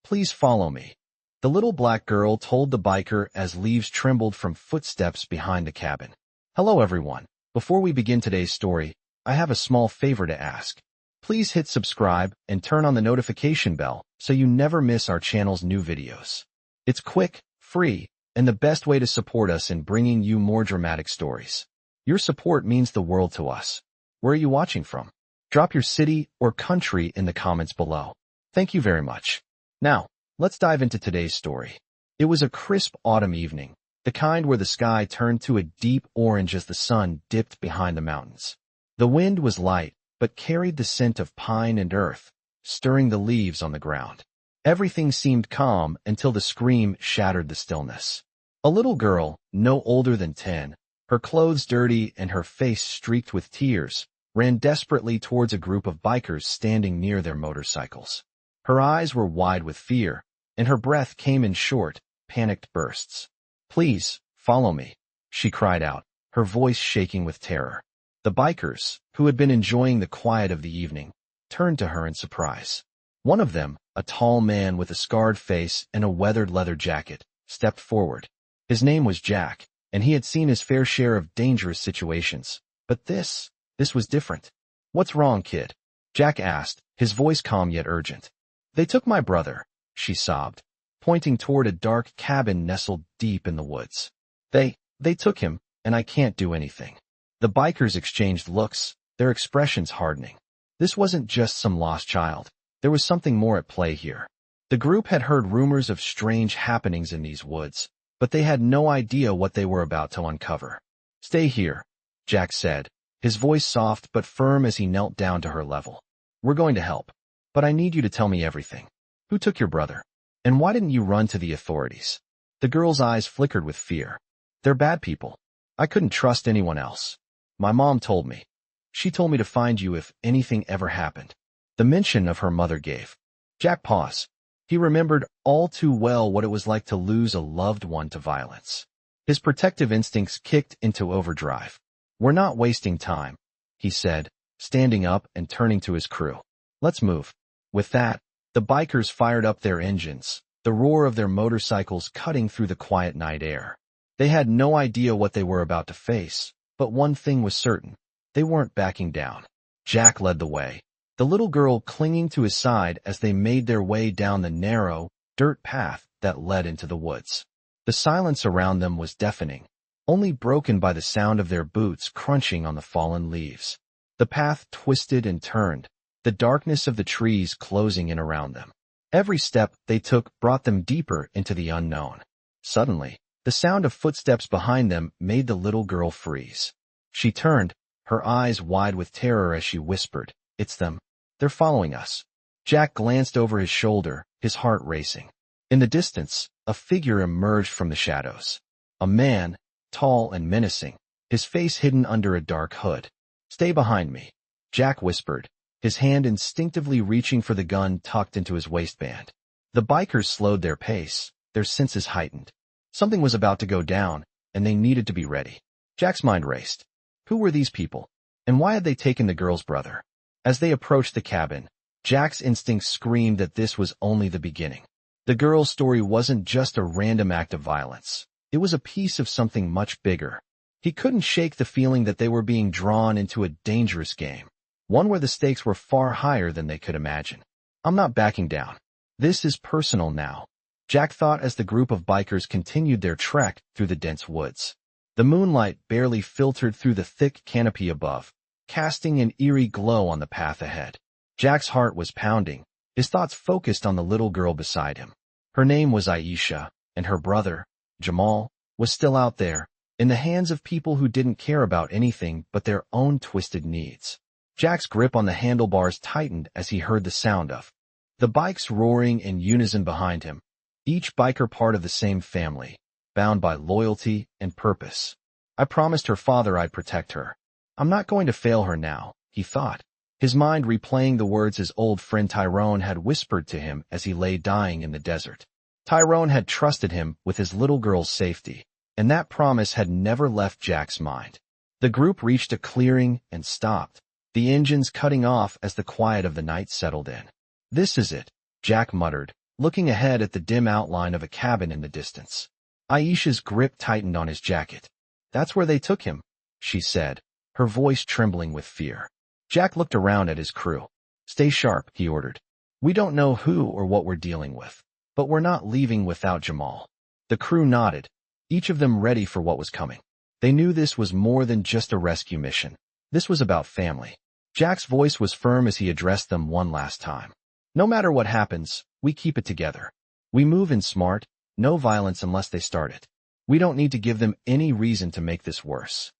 Please follow me. The little black girl told the biker as leaves trembled from footsteps behind the cabin. Hello everyone. Before we begin today's story, I have a small favor to ask. Please hit subscribe and turn on the notification bell so you never miss our channel's new videos. It's quick, free, and the best way to support us in bringing you more dramatic stories. Your support means the world to us. Where are you watching from? Drop your city or country in the comments below. Thank you very much. Now, let's dive into today's story. It was a crisp autumn evening, the kind where the sky turned to a deep orange as the sun dipped behind the mountains. The wind was light, but carried the scent of pine and earth, stirring the leaves on the ground. Everything seemed calm until the scream shattered the stillness. A little girl, no older than 10, her clothes dirty and her face streaked with tears, ran desperately towards a group of bikers standing near their motorcycles. Her eyes were wide with fear, and her breath came in short, panicked bursts. "Please, follow me," she cried out, her voice shaking with terror. The bikers, who had been enjoying the quiet of the evening, turned to her in surprise. One of them, a tall man with a scarred face and a weathered leather jacket, stepped forward. His name was Jack, and he had seen his fair share of dangerous situations. But this was different. "What's wrong, kid?" Jack asked, his voice calm yet urgent. "They took my brother," she sobbed, pointing toward a dark cabin nestled deep in the woods. They took him, and I can't do anything." The bikers exchanged looks, their expressions hardening. This wasn't just some lost child. There was something more at play here. The group had heard rumors of strange happenings in these woods, but they had no idea what they were about to uncover. "Stay here," Jack said, his voice soft but firm as he knelt down to her level. "We're going to help. But I need you to tell me everything. Who took your brother? And why didn't you run to the authorities?" The girl's eyes flickered with fear. "They're bad people. I couldn't trust anyone else. My mom told me. She told me to find you if anything ever happened." The mention of her mother gave Jack pause. He remembered all too well what it was like to lose a loved one to violence. His protective instincts kicked into overdrive. "We're not wasting time," he said, standing up and turning to his crew. "Let's move." With that, the bikers fired up their engines, the roar of their motorcycles cutting through the quiet night air. They had no idea what they were about to face, but one thing was certain. They weren't backing down. Jack led the way, the little girl clinging to his side as they made their way down the narrow, dirt path that led into the woods. The silence around them was deafening, only broken by the sound of their boots crunching on the fallen leaves. The path twisted and turned, the darkness of the trees closing in around them. Every step they took brought them deeper into the unknown. Suddenly, the sound of footsteps behind them made the little girl freeze. She turned, her eyes wide with terror as she whispered, "It's them. They're following us." Jack glanced over his shoulder, his heart racing. In the distance, a figure emerged from the shadows. A man, tall and menacing, his face hidden under a dark hood. "Stay behind me," Jack whispered, his hand instinctively reaching for the gun tucked into his waistband. The bikers slowed their pace, their senses heightened. Something was about to go down, and they needed to be ready. Jack's mind raced. Who were these people? And why had they taken the girl's brother? As they approached the cabin, Jack's instincts screamed that this was only the beginning. The girl's story wasn't just a random act of violence. It was a piece of something much bigger. He couldn't shake the feeling that they were being drawn into a dangerous game, one where the stakes were far higher than they could imagine. "I'm not backing down. This is personal now," Jack thought as the group of bikers continued their trek through the dense woods. The moonlight barely filtered through the thick canopy above, casting an eerie glow on the path ahead. Jack's heart was pounding, his thoughts focused on the little girl beside him. Her name was Aisha, and her brother, Jamal, was still out there, in the hands of people who didn't care about anything but their own twisted needs. Jack's grip on the handlebars tightened as he heard the sound of the bikes roaring in unison behind him, each biker part of the same family, bound by loyalty and purpose. "I promised her father I'd protect her. I'm not going to fail her now," he thought, his mind replaying the words his old friend Tyrone had whispered to him as he lay dying in the desert. Tyrone had trusted him with his little girl's safety, and that promise had never left Jack's mind. The group reached a clearing and stopped, the engines cutting off as the quiet of the night settled in. "This is it," Jack muttered, looking ahead at the dim outline of a cabin in the distance. Aisha's grip tightened on his jacket. "That's where they took him," she said, her voice trembling with fear. Jack looked around at his crew. "Stay sharp," he ordered. "We don't know who or what we're dealing with, but we're not leaving without Jamal." The crew nodded, each of them ready for what was coming. They knew this was more than just a rescue mission. This was about family. Jack's voice was firm as he addressed them one last time. "No matter what happens, we keep it together. We move in smart, no violence unless they start it. We don't need to give them any reason to make this worse."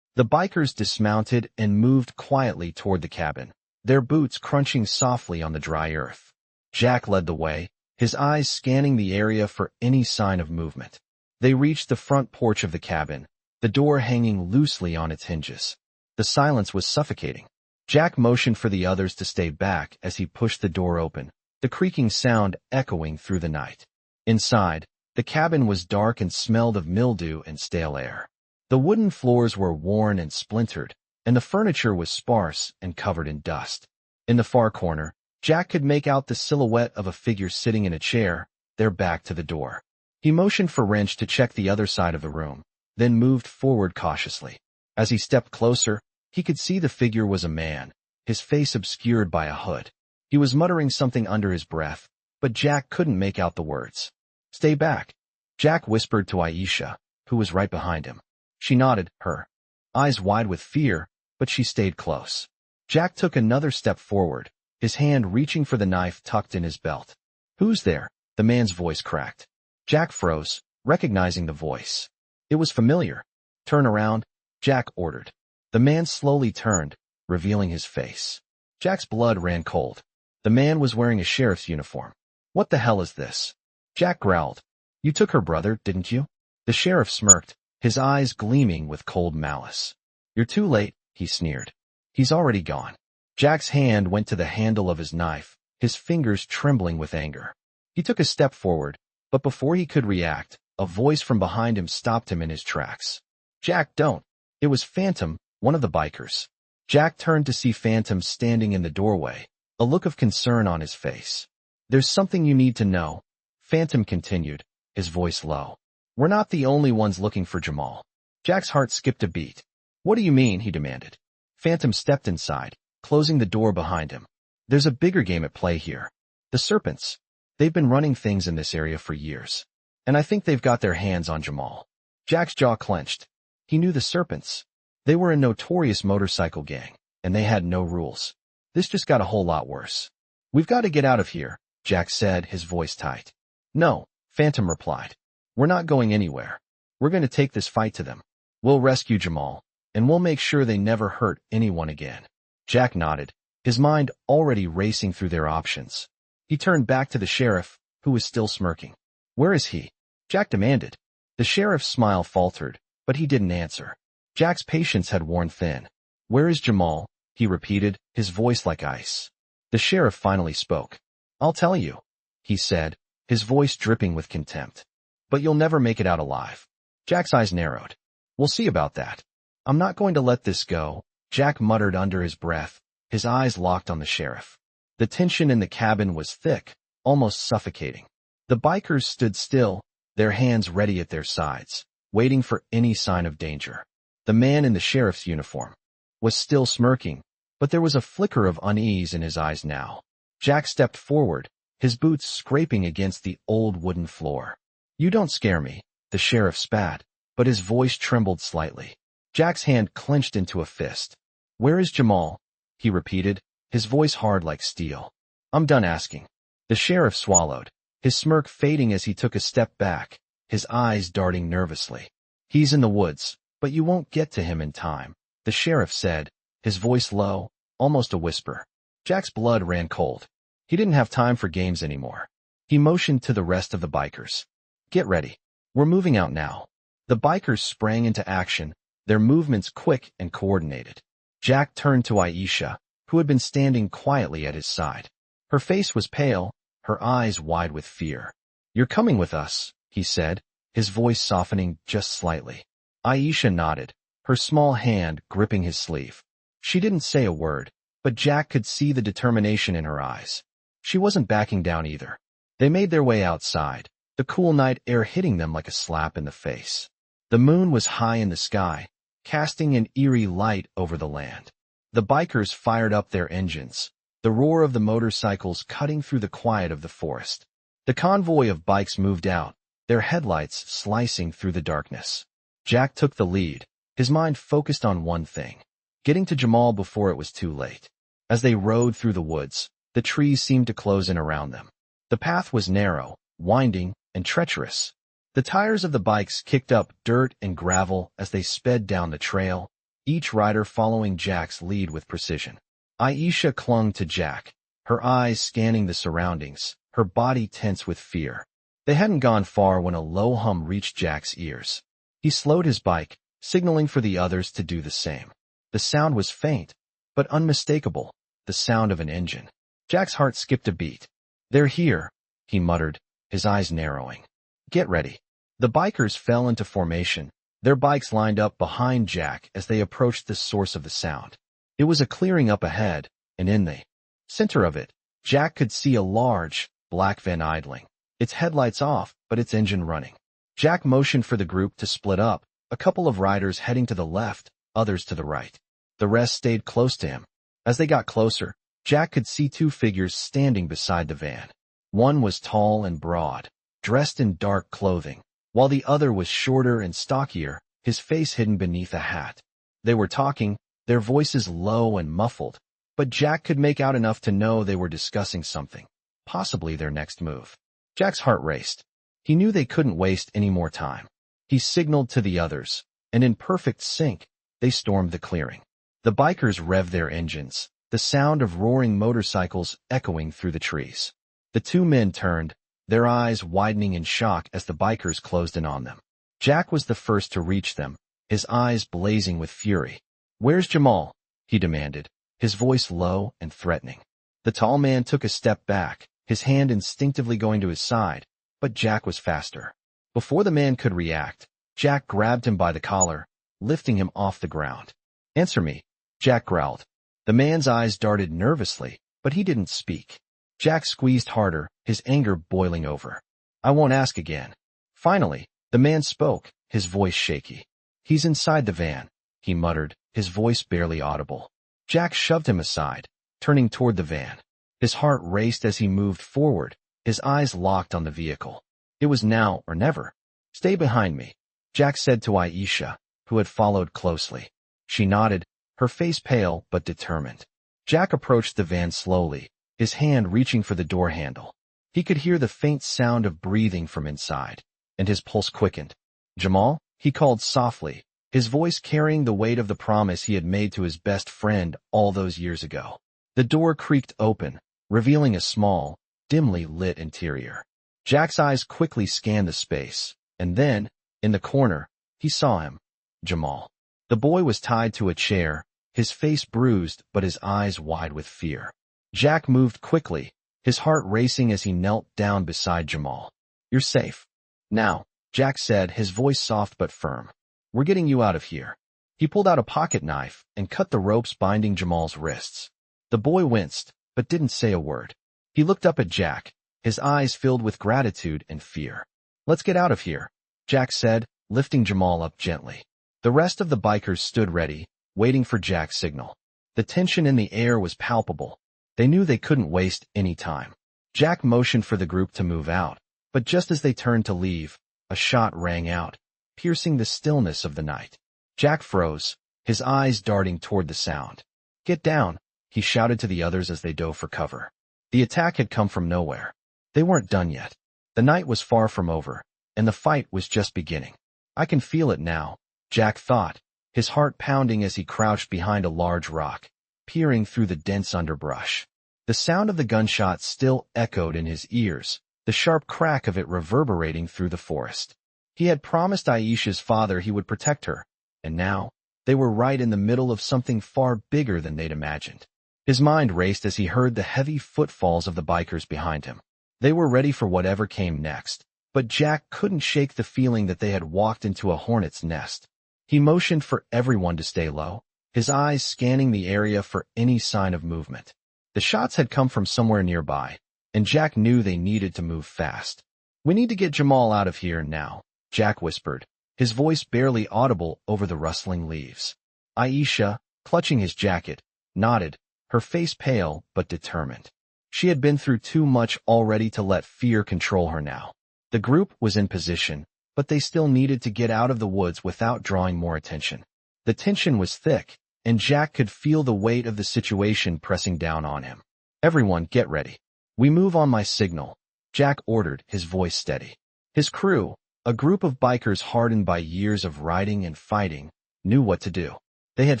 The bikers dismounted and moved quietly toward the cabin, their boots crunching softly on the dry earth. Jack led the way, his eyes scanning the area for any sign of movement. They reached the front porch of the cabin, the door hanging loosely on its hinges. The silence was suffocating. Jack motioned for the others to stay back as he pushed the door open, the creaking sound echoing through the night. Inside, the cabin was dark and smelled of mildew and stale air. The wooden floors were worn and splintered, and the furniture was sparse and covered in dust. In the far corner, Jack could make out the silhouette of a figure sitting in a chair, their back to the door. He motioned for Wrench to check the other side of the room, then moved forward cautiously. As he stepped closer, he could see the figure was a man, his face obscured by a hood. He was muttering something under his breath, but Jack couldn't make out the words. "Stay back," Jack whispered to Aisha, who was right behind him. She nodded, her eyes wide with fear, but she stayed close. Jack took another step forward, his hand reaching for the knife tucked in his belt. "Who's there?" the man's voice cracked. Jack froze, recognizing the voice. It was familiar. "Turn around," Jack ordered. The man slowly turned, revealing his face. Jack's blood ran cold. The man was wearing a sheriff's uniform. "What the hell is this?" Jack growled. "You took her brother, didn't you?" The sheriff smirked, his eyes gleaming with cold malice. "You're too late," he sneered. "He's already gone." Jack's hand went to the handle of his knife, his fingers trembling with anger. He took a step forward, but before he could react, a voice from behind him stopped him in his tracks. "Jack, don't." It was Phantom, one of the bikers. Jack turned to see Phantom standing in the doorway, a look of concern on his face. "There's something you need to know," Phantom continued, his voice low. "We're not the only ones looking for Jamal." Jack's heart skipped a beat. "What do you mean?" he demanded. Phantom stepped inside, closing the door behind him. "There's a bigger game at play here. The Serpents. They've been running things in this area for years. And I think they've got their hands on Jamal." Jack's jaw clenched. He knew the Serpents. They were a notorious motorcycle gang, and they had no rules. This just got a whole lot worse. "We've got to get out of here," Jack said, his voice tight. "No," Phantom replied. "We're not going anywhere. We're going to take this fight to them. We'll rescue Jamal, and we'll make sure they never hurt anyone again." Jack nodded, his mind already racing through their options. He turned back to the sheriff, who was still smirking. "Where is he?" Jack demanded. The sheriff's smile faltered, but he didn't answer. Jack's patience had worn thin. "Where is Jamal?" he repeated, his voice like ice. The sheriff finally spoke. "I'll tell you," he said, his voice dripping with contempt. "But you'll never make it out alive." Jack's eyes narrowed. "We'll see about that. I'm not going to let this go," Jack muttered under his breath, his eyes locked on the sheriff. The tension in the cabin was thick, almost suffocating. The bikers stood still, their hands ready at their sides, waiting for any sign of danger. The man in the sheriff's uniform was still smirking, but there was a flicker of unease in his eyes now. Jack stepped forward, his boots scraping against the old wooden floor. "You don't scare me," the sheriff spat, but his voice trembled slightly. Jack's hand clenched into a fist. "Where is Jamal?" he repeated, his voice hard like steel. "I'm done asking." The sheriff swallowed, his smirk fading as he took a step back, his eyes darting nervously. "He's in the woods, but you won't get to him in time," the sheriff said, his voice low, almost a whisper. Jack's blood ran cold. He didn't have time for games anymore. He motioned to the rest of the bikers. "Get ready. We're moving out now." The bikers sprang into action, their movements quick and coordinated. Jack turned to Aisha, who had been standing quietly at his side. Her face was pale, her eyes wide with fear. "You're coming with us," he said, his voice softening just slightly. Aisha nodded, her small hand gripping his sleeve. She didn't say a word, but Jack could see the determination in her eyes. She wasn't backing down either. They made their way outside, the cool night air hitting them like a slap in the face. The moon was high in the sky, casting an eerie light over the land. The bikers fired up their engines, the roar of the motorcycles cutting through the quiet of the forest. The convoy of bikes moved out, their headlights slicing through the darkness. Jack took the lead, his mind focused on one thing: getting to Jamal before it was too late. As they rode through the woods, the trees seemed to close in around them. The path was narrow, winding, and treacherous. The tires of the bikes kicked up dirt and gravel as they sped down the trail, each rider following Jack's lead with precision. Aisha clung to Jack, her eyes scanning the surroundings, her body tense with fear. They hadn't gone far when a low hum reached Jack's ears. He slowed his bike, signaling for the others to do the same. The sound was faint, but unmistakable, the sound of an engine. Jack's heart skipped a beat. "They're here," he muttered, his eyes narrowing. "Get ready." The bikers fell into formation, their bikes lined up behind Jack as they approached the source of the sound. It was a clearing up ahead, and in the center of it, Jack could see a large, black van idling, its headlights off, but its engine running. Jack motioned for the group to split up, a couple of riders heading to the left, others to the right. The rest stayed close to him. As they got closer, Jack could see two figures standing beside the van. One was tall and broad, dressed in dark clothing, while the other was shorter and stockier, his face hidden beneath a hat. They were talking, their voices low and muffled, but Jack could make out enough to know they were discussing something, possibly their next move. Jack's heart raced. He knew they couldn't waste any more time. He signaled to the others, and in perfect sync, they stormed the clearing. The bikers revved their engines, the sound of roaring motorcycles echoing through the trees. The two men turned, their eyes widening in shock as the bikers closed in on them. Jack was the first to reach them, his eyes blazing with fury. "Where's Jamal?" he demanded, his voice low and threatening. The tall man took a step back, his hand instinctively going to his side, but Jack was faster. Before the man could react, Jack grabbed him by the collar, lifting him off the ground. "Answer me," Jack growled. The man's eyes darted nervously, but he didn't speak. Jack squeezed harder, his anger boiling over. "I won't ask again." Finally, the man spoke, his voice shaky. "He's inside the van," he muttered, his voice barely audible. Jack shoved him aside, turning toward the van. His heart raced as he moved forward, his eyes locked on the vehicle. It was now or never. "Stay behind me," Jack said to Aisha, who had followed closely. She nodded, her face pale but determined. Jack approached the van slowly, his hand reaching for the door handle. He could hear the faint sound of breathing from inside, and his pulse quickened. "Jamal?" he called softly, his voice carrying the weight of the promise he had made to his best friend all those years ago. The door creaked open, revealing a small, dimly lit interior. Jack's eyes quickly scanned the space, and then, in the corner, he saw him. Jamal. The boy was tied to a chair, his face bruised but his eyes wide with fear. Jack moved quickly, his heart racing as he knelt down beside Jamal. "You're safe now," Jack said, his voice soft but firm. "We're getting you out of here." He pulled out a pocket knife and cut the ropes binding Jamal's wrists. The boy winced, but didn't say a word. He looked up at Jack, his eyes filled with gratitude and fear. "Let's get out of here," Jack said, lifting Jamal up gently. The rest of the bikers stood ready, waiting for Jack's signal. The tension in the air was palpable. They knew they couldn't waste any time. Jack motioned for the group to move out, but just as they turned to leave, a shot rang out, piercing the stillness of the night. Jack froze, his eyes darting toward the sound. "Get down," he shouted to the others as they dove for cover. The attack had come from nowhere. They weren't done yet. The night was far from over, and the fight was just beginning. "I can feel it now," Jack thought, his heart pounding as he crouched behind a large rock, peering through the dense underbrush. The sound of the gunshot still echoed in his ears, the sharp crack of it reverberating through the forest. He had promised Aisha's father he would protect her, and now, they were right in the middle of something far bigger than they'd imagined. His mind raced as he heard the heavy footfalls of the bikers behind him. They were ready for whatever came next, but Jack couldn't shake the feeling that they had walked into a hornet's nest. He motioned for everyone to stay low, his eyes scanning the area for any sign of movement. The shots had come from somewhere nearby, and Jack knew they needed to move fast. "We need to get Jamal out of here now," Jack whispered, his voice barely audible over the rustling leaves. Aisha, clutching his jacket, nodded, her face pale but determined. She had been through too much already to let fear control her now. The group was in position, but they still needed to get out of the woods without drawing more attention. The tension was thick, and Jack could feel the weight of the situation pressing down on him. "Everyone, get ready. We move on my signal," Jack ordered, his voice steady. His crew, a group of bikers hardened by years of riding and fighting, knew what to do. They had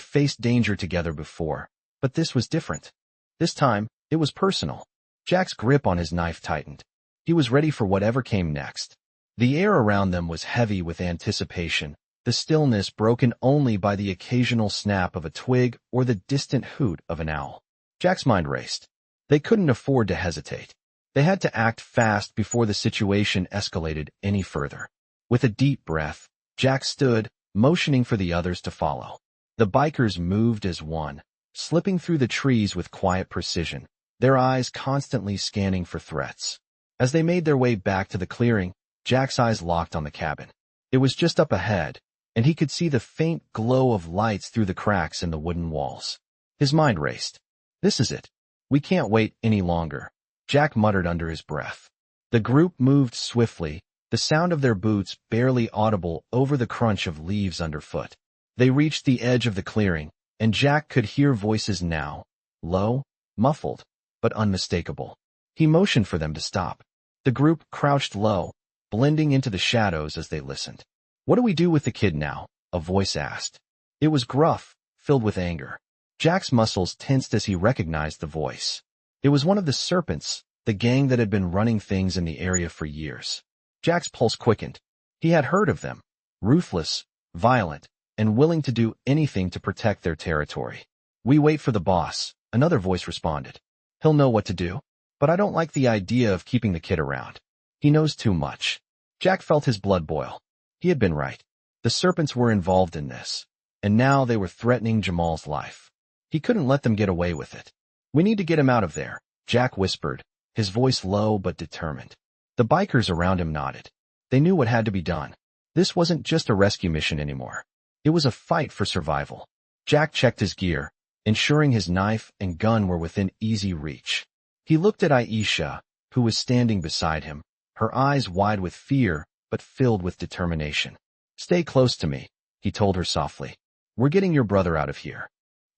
faced danger together before, but this was different. This time, it was personal. Jack's grip on his knife tightened. He was ready for whatever came next. The air around them was heavy with anticipation, the stillness broken only by the occasional snap of a twig or the distant hoot of an owl. Jack's mind raced. They couldn't afford to hesitate. They had to act fast before the situation escalated any further. With a deep breath, Jack stood, motioning for the others to follow. The bikers moved as one, slipping through the trees with quiet precision, their eyes constantly scanning for threats. As they made their way back to the clearing, Jack's eyes locked on the cabin. It was just up ahead, and he could see the faint glow of lights through the cracks in the wooden walls. His mind raced. "This is it. We can't wait any longer," Jack muttered under his breath. The group moved swiftly, the sound of their boots barely audible over the crunch of leaves underfoot. They reached the edge of the clearing, and Jack could hear voices now, low, muffled, but unmistakable. He motioned for them to stop. The group crouched low, blending into the shadows as they listened. "What do we do with the kid now?" a voice asked. It was gruff, filled with anger. Jack's muscles tensed as he recognized the voice. It was one of the Serpents, the gang that had been running things in the area for years. Jack's pulse quickened. He had heard of them. Ruthless, violent, and willing to do anything to protect their territory. "We wait for the boss," another voice responded. "He'll know what to do. But I don't like the idea of keeping the kid around. He knows too much." Jack felt his blood boil. He had been right. The Serpents were involved in this, and now they were threatening Jamal's life. He couldn't let them get away with it. "We need to get him out of there," Jack whispered, his voice low but determined. The bikers around him nodded. They knew what had to be done. This wasn't just a rescue mission anymore. It was a fight for survival. Jack checked his gear, ensuring his knife and gun were within easy reach. He looked at Aisha, who was standing beside him, her eyes wide with fear but filled with determination. "Stay close to me," he told her softly. "We're getting your brother out of here."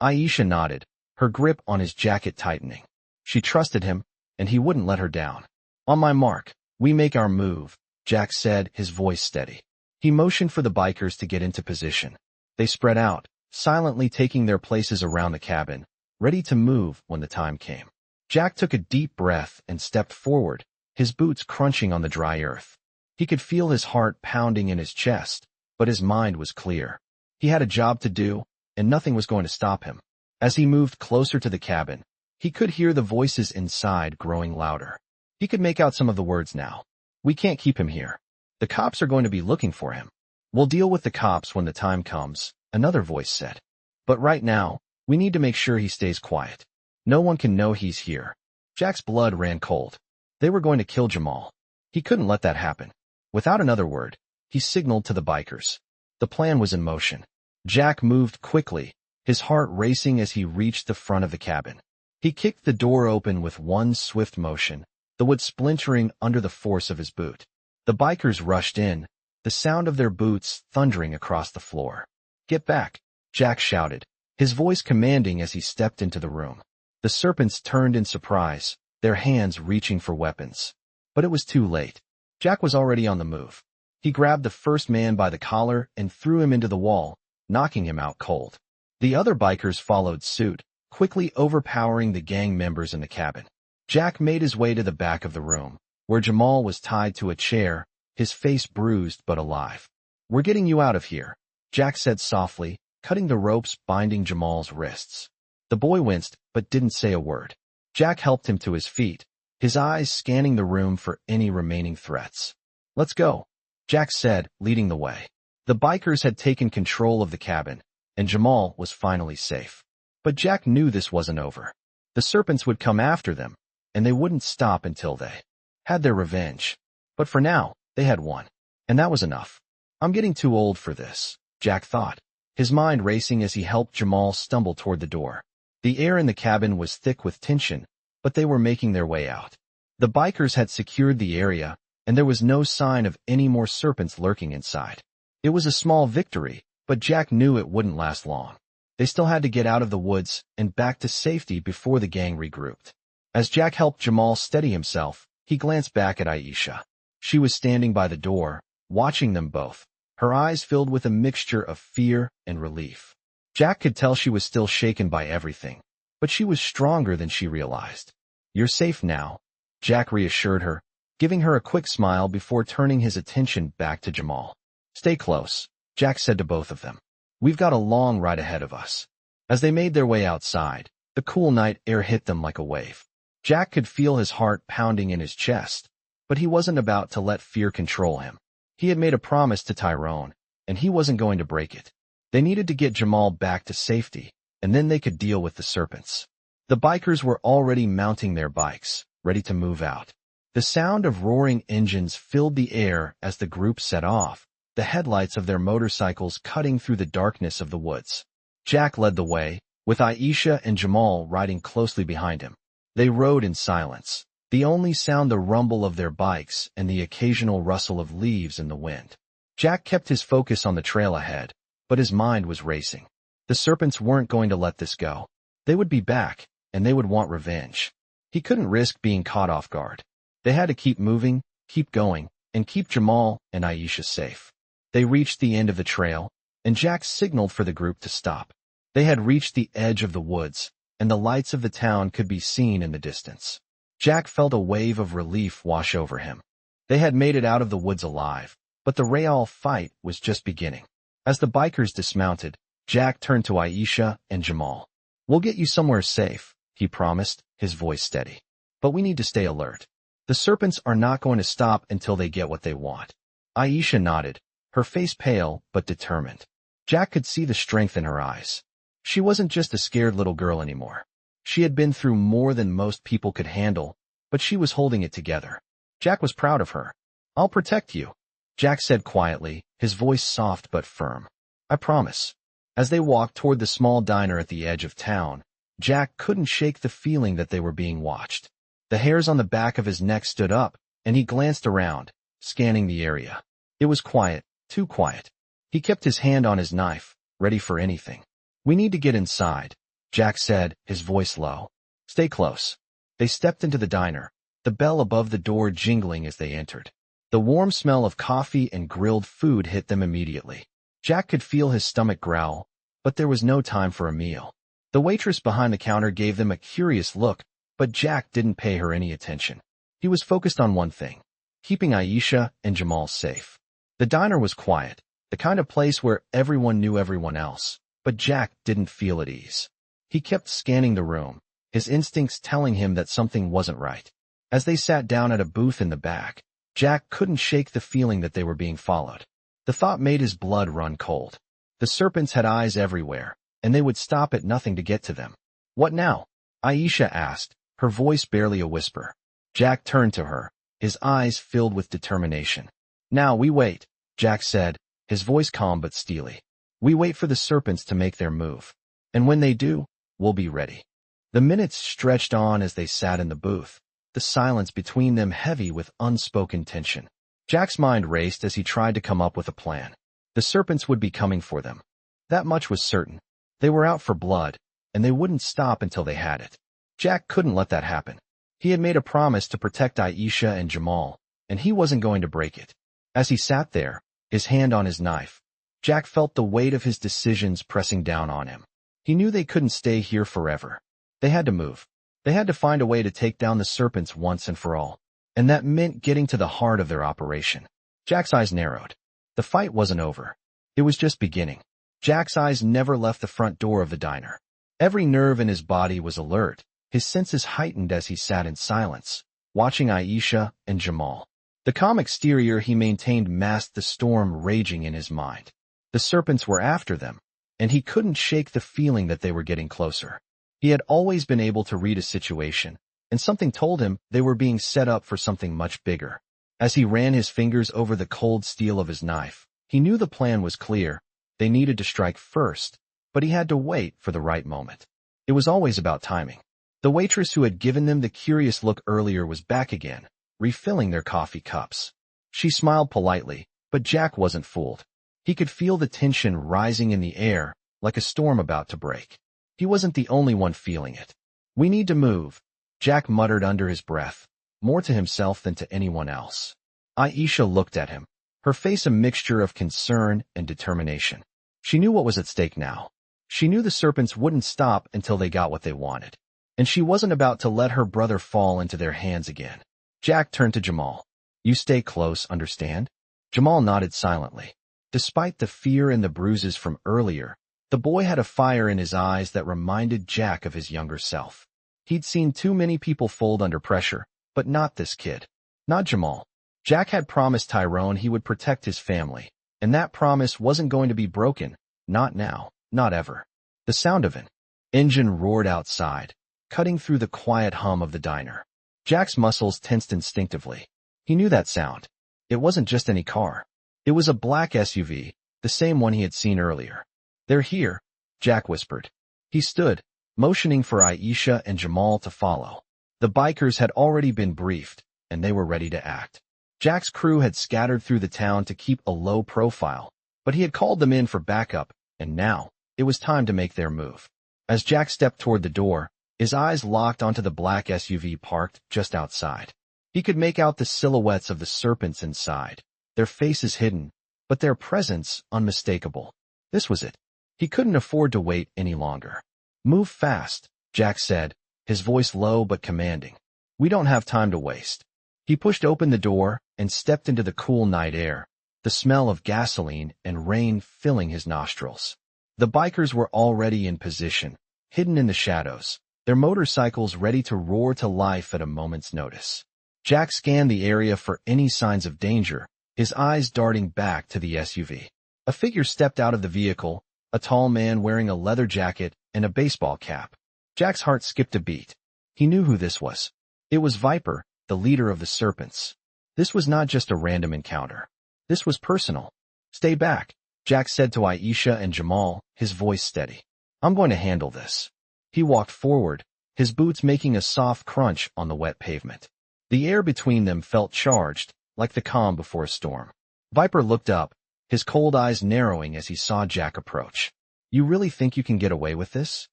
Aisha nodded, her grip on his jacket tightening. She trusted him, and he wouldn't let her down. "On my mark, we make our move," Jack said, his voice steady. He motioned for the bikers to get into position. They spread out, silently taking their places around the cabin, ready to move when the time came. Jack took a deep breath and stepped forward, his boots crunching on the dry earth. He could feel his heart pounding in his chest, but his mind was clear. He had a job to do, and nothing was going to stop him. As he moved closer to the cabin, he could hear the voices inside growing louder. He could make out some of the words now. "We can't keep him here. The cops are going to be looking for him. We'll deal with the cops when the time comes," another voice said. "But right now, we need to make sure he stays quiet. No one can know he's here." Jack's blood ran cold. They were going to kill Jamal. He couldn't let that happen. Without another word, he signaled to the bikers. The plan was in motion. Jack moved quickly, his heart racing as he reached the front of the cabin. He kicked the door open with one swift motion, the wood splintering under the force of his boot. The bikers rushed in, the sound of their boots thundering across the floor. "Get back," Jack shouted, his voice commanding as he stepped into the room. The Serpents turned in surprise, their hands reaching for weapons. But it was too late. Jack was already on the move. He grabbed the first man by the collar and threw him into the wall, knocking him out cold. The other bikers followed suit, quickly overpowering the gang members in the cabin. Jack made his way to the back of the room, where Jamal was tied to a chair, his face bruised but alive. "We're getting you out of here," Jack said softly, cutting the ropes binding Jamal's wrists. The boy winced, but didn't say a word. Jack helped him to his feet, his eyes scanning the room for any remaining threats. "Let's go," Jack said, leading the way. The bikers had taken control of the cabin, and Jamal was finally safe. But Jack knew this wasn't over. The Serpents would come after them, and they wouldn't stop until they had their revenge. But for now, they had won. And that was enough. I'm getting too old for this, Jack thought, his mind racing as he helped Jamal stumble toward the door. The air in the cabin was thick with tension, but they were making their way out. The bikers had secured the area, and there was no sign of any more serpents lurking inside. It was a small victory, but Jack knew it wouldn't last long. They still had to get out of the woods and back to safety before the gang regrouped. As Jack helped Jamal steady himself, he glanced back at Aisha. She was standing by the door, watching them both, her eyes filled with a mixture of fear and relief. Jack could tell she was still shaken by everything, but she was stronger than she realized. "You're safe now," Jack reassured her, giving her a quick smile before turning his attention back to Jamal. "Stay close," Jack said to both of them. "We've got a long ride ahead of us." As they made their way outside, the cool night air hit them like a wave. Jack could feel his heart pounding in his chest, but he wasn't about to let fear control him. He had made a promise to Tyrone, and he wasn't going to break it. They needed to get Jamal back to safety, and then they could deal with the serpents. The bikers were already mounting their bikes, ready to move out. The sound of roaring engines filled the air as the group set off, the headlights of their motorcycles cutting through the darkness of the woods. Jack led the way, with Aisha and Jamal riding closely behind him. They rode in silence, the only sound the rumble of their bikes and the occasional rustle of leaves in the wind. Jack kept his focus on the trail ahead, but his mind was racing. The serpents weren't going to let this go. They would be back, and they would want revenge. He couldn't risk being caught off guard. They had to keep moving, keep going, and keep Jamal and Aisha safe. They reached the end of the trail, and Jack signaled for the group to stop. They had reached the edge of the woods, and the lights of the town could be seen in the distance. Jack felt a wave of relief wash over him. They had made it out of the woods alive, but the real fight was just beginning. As the bikers dismounted, Jack turned to Aisha and Jamal. "We'll get you somewhere safe," he promised, his voice steady. "But we need to stay alert. The serpents are not going to stop until they get what they want." Aisha nodded, her face pale but determined. Jack could see the strength in her eyes. She wasn't just a scared little girl anymore. She had been through more than most people could handle, but she was holding it together. Jack was proud of her. "I'll protect you," Jack said quietly, his voice soft but firm. "I promise." As they walked toward the small diner at the edge of town, Jack couldn't shake the feeling that they were being watched. The hairs on the back of his neck stood up, and he glanced around, scanning the area. It was quiet, too quiet. He kept his hand on his knife, ready for anything. "We need to get inside," Jack said, his voice low. "Stay close." They stepped into the diner, the bell above the door jingling as they entered. The warm smell of coffee and grilled food hit them immediately. Jack could feel his stomach growl, but there was no time for a meal. The waitress behind the counter gave them a curious look, but Jack didn't pay her any attention. He was focused on one thing: keeping Aisha and Jamal safe. The diner was quiet, the kind of place where everyone knew everyone else, but Jack didn't feel at ease. He kept scanning the room, his instincts telling him that something wasn't right. As they sat down at a booth in the back, Jack couldn't shake the feeling that they were being followed. The thought made his blood run cold. The serpents had eyes everywhere, and they would stop at nothing to get to them. "What now?" Aisha asked, her voice barely a whisper. Jack turned to her, his eyes filled with determination. "Now we wait," Jack said, his voice calm but steely. "We wait for the serpents to make their move. And when they do, we'll be ready." The minutes stretched on as they sat in the booth, the silence between them heavy with unspoken tension. Jack's mind raced as he tried to come up with a plan. The serpents would be coming for them. That much was certain. They were out for blood, and they wouldn't stop until they had it. Jack couldn't let that happen. He had made a promise to protect Aisha and Jamal, and he wasn't going to break it. As he sat there, his hand on his knife, Jack felt the weight of his decisions pressing down on him. He knew they couldn't stay here forever. They had to move. They had to find a way to take down the serpents once and for all. And that meant getting to the heart of their operation. Jack's eyes narrowed. The fight wasn't over. It was just beginning. Jack's eyes never left the front door of the diner. Every nerve in his body was alert, his senses heightened as he sat in silence, watching Aisha and Jamal. The calm exterior he maintained masked the storm raging in his mind. The serpents were after them, and he couldn't shake the feeling that they were getting closer. He had always been able to read a situation, and something told him they were being set up for something much bigger. As he ran his fingers over the cold steel of his knife, he knew the plan was clear. They needed to strike first, but he had to wait for the right moment. It was always about timing. The waitress who had given them the curious look earlier was back again, refilling their coffee cups. She smiled politely, but Jack wasn't fooled. He could feel the tension rising in the air, like a storm about to break. He wasn't the only one feeling it. "We need to move," Jack muttered under his breath, more to himself than to anyone else. Aisha looked at him, her face a mixture of concern and determination. She knew what was at stake now. She knew the Serpents wouldn't stop until they got what they wanted. And she wasn't about to let her brother fall into their hands again. Jack turned to Jamal. "You stay close, understand?" Jamal nodded silently. Despite the fear and the bruises from earlier, the boy had a fire in his eyes that reminded Jack of his younger self. He'd seen too many people fold under pressure, but not this kid. Not Jamal. Jack had promised Tyrone he would protect his family, and that promise wasn't going to be broken. Not now, not ever. The sound of an engine roared outside, cutting through the quiet hum of the diner. Jack's muscles tensed instinctively. He knew that sound. It wasn't just any car. It was a black SUV, the same one he had seen earlier. "They're here," Jack whispered. He stood, motioning for Aisha and Jamal to follow. The bikers had already been briefed, and they were ready to act. Jack's crew had scattered through the town to keep a low profile, but he had called them in for backup, and now, it was time to make their move. As Jack stepped toward the door, his eyes locked onto the black SUV parked just outside. He could make out the silhouettes of the Serpents inside, their faces hidden, but their presence unmistakable. This was it. He couldn't afford to wait any longer. "Move fast," Jack said, his voice low but commanding. "We don't have time to waste." He pushed open the door and stepped into the cool night air, the smell of gasoline and rain filling his nostrils. The bikers were already in position, hidden in the shadows, their motorcycles ready to roar to life at a moment's notice. Jack scanned the area for any signs of danger, his eyes darting back to the SUV. A figure stepped out of the vehicle, a tall man wearing a leather jacket and a baseball cap. Jack's heart skipped a beat. He knew who this was. It was Viper, the leader of the Serpents. This was not just a random encounter. This was personal. "Stay back," Jack said to Aisha and Jamal, his voice steady. "I'm going to handle this." He walked forward, his boots making a soft crunch on the wet pavement. The air between them felt charged, like the calm before a storm. Viper looked up, his cold eyes narrowing as he saw Jack approach. "You really think you can get away with this?"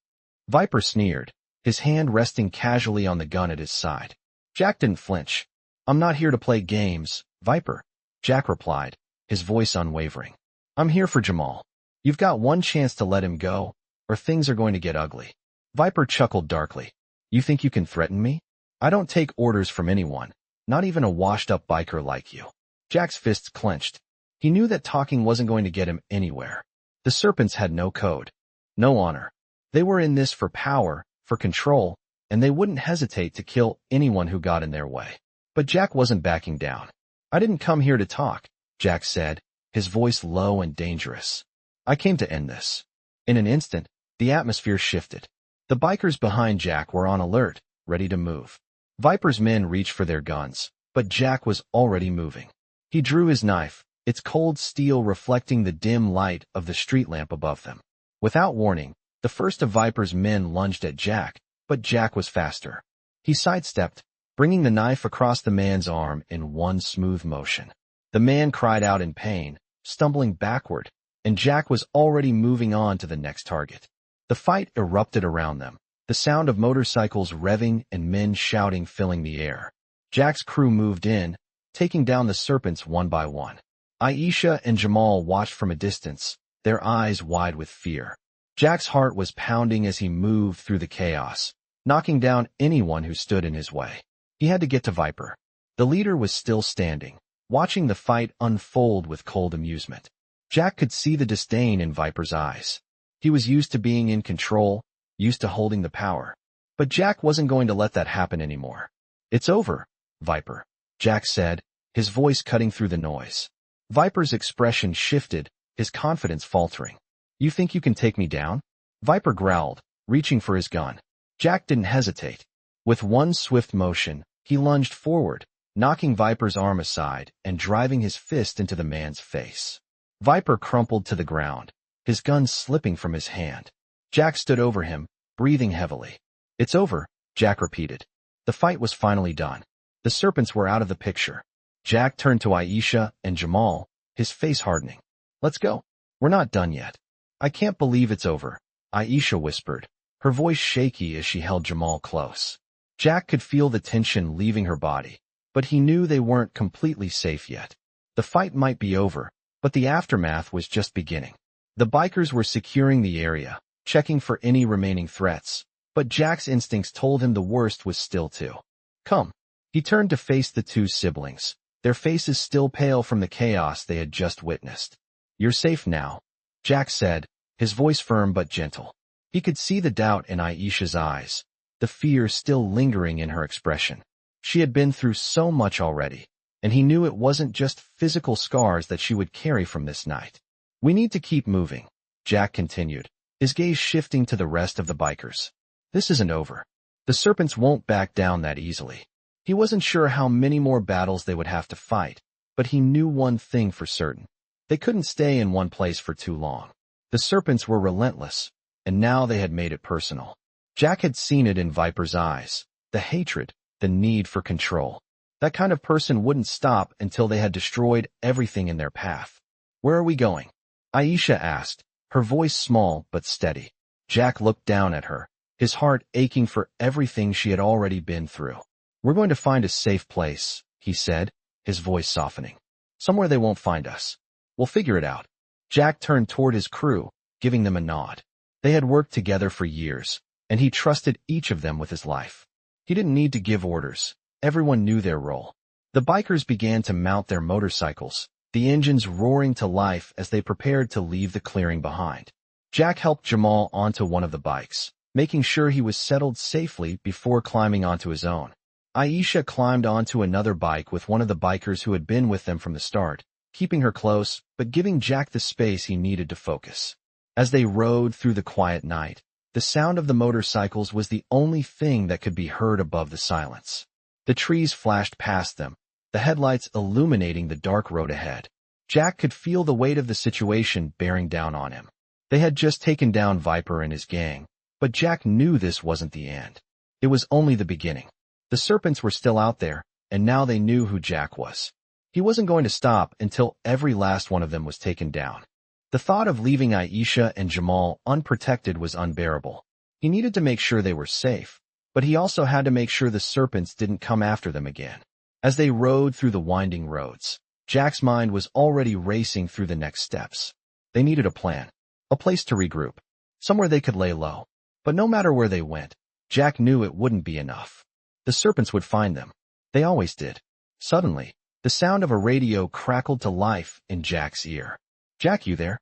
Viper sneered, his hand resting casually on the gun at his side. Jack didn't flinch. "I'm not here to play games, Viper," Jack replied, his voice unwavering. "I'm here for Jamal. You've got one chance to let him go, or things are going to get ugly." Viper chuckled darkly. "You think you can threaten me? I don't take orders from anyone, not even a washed-up biker like you." Jack's fists clenched. He knew that talking wasn't going to get him anywhere. The Serpents had no code, no honor. They were in this for power, for control, and they wouldn't hesitate to kill anyone who got in their way. But Jack wasn't backing down. "I didn't come here to talk," Jack said, his voice low and dangerous. "I came to end this." In an instant, the atmosphere shifted. The bikers behind Jack were on alert, ready to move. Viper's men reached for their guns, but Jack was already moving. He drew his knife, its cold steel reflecting the dim light of the street lamp above them. Without warning, the first of Viper's men lunged at Jack, but Jack was faster. He sidestepped, bringing the knife across the man's arm in one smooth motion. The man cried out in pain, stumbling backward, and Jack was already moving on to the next target. The fight erupted around them, the sound of motorcycles revving and men shouting filling the air. Jack's crew moved in, taking down the Serpents one by one. Aisha and Jamal watched from a distance, their eyes wide with fear. Jack's heart was pounding as he moved through the chaos, knocking down anyone who stood in his way. He had to get to Viper. The leader was still standing, watching the fight unfold with cold amusement. Jack could see the disdain in Viper's eyes. He was used to being in control, used to holding the power. But Jack wasn't going to let that happen anymore. "It's over, Viper," Jack said, his voice cutting through the noise. Viper's expression shifted, his confidence faltering. "You think you can take me down?" Viper growled, reaching for his gun. Jack didn't hesitate. With one swift motion, he lunged forward, knocking Viper's arm aside and driving his fist into the man's face. Viper crumpled to the ground, his gun slipping from his hand. Jack stood over him, breathing heavily. "It's over," Jack repeated. The fight was finally done. The Serpents were out of the picture. Jack turned to Aisha and Jamal, his face hardening. "Let's go. We're not done yet." "I can't believe it's over," Aisha whispered, her voice shaky as she held Jamal close. Jack could feel the tension leaving her body, but he knew they weren't completely safe yet. The fight might be over, but the aftermath was just beginning. The bikers were securing the area, checking for any remaining threats, but Jack's instincts told him the worst was still to come. He turned to face the two siblings, their faces still pale from the chaos they had just witnessed. "You're safe now," Jack said, his voice firm but gentle. He could see the doubt in Aisha's eyes, the fear still lingering in her expression. She had been through so much already, and he knew it wasn't just physical scars that she would carry from this night. "We need to keep moving," Jack continued, his gaze shifting to the rest of the bikers. "This isn't over. The Serpents won't back down that easily." He wasn't sure how many more battles they would have to fight, but he knew one thing for certain. They couldn't stay in one place for too long. The Serpents were relentless, and now they had made it personal. Jack had seen it in Viper's eyes, the hatred, the need for control. That kind of person wouldn't stop until they had destroyed everything in their path. "Where are we going?" Aisha asked, her voice small but steady. Jack looked down at her, his heart aching for everything she had already been through. "We're going to find a safe place," he said, his voice softening. "Somewhere they won't find us. We'll figure it out." Jack turned toward his crew, giving them a nod. They had worked together for years, and he trusted each of them with his life. He didn't need to give orders. Everyone knew their role. The bikers began to mount their motorcycles, the engines roaring to life as they prepared to leave the clearing behind. Jack helped Jamal onto one of the bikes, making sure he was settled safely before climbing onto his own. Aisha climbed onto another bike with one of the bikers who had been with them from the start, keeping her close but giving Jack the space he needed to focus. As they rode through the quiet night, the sound of the motorcycles was the only thing that could be heard above the silence. The trees flashed past them, the headlights illuminating the dark road ahead. Jack could feel the weight of the situation bearing down on him. They had just taken down Viper and his gang, but Jack knew this wasn't the end. It was only the beginning. The Serpents were still out there, and now they knew who Jack was. He wasn't going to stop until every last one of them was taken down. The thought of leaving Aisha and Jamal unprotected was unbearable. He needed to make sure they were safe, but he also had to make sure the Serpents didn't come after them again. As they rode through the winding roads, Jack's mind was already racing through the next steps. They needed a plan, a place to regroup, somewhere they could lay low. But no matter where they went, Jack knew it wouldn't be enough. The Serpents would find them. They always did. Suddenly, the sound of a radio crackled to life in Jack's ear. "Jack, you there?"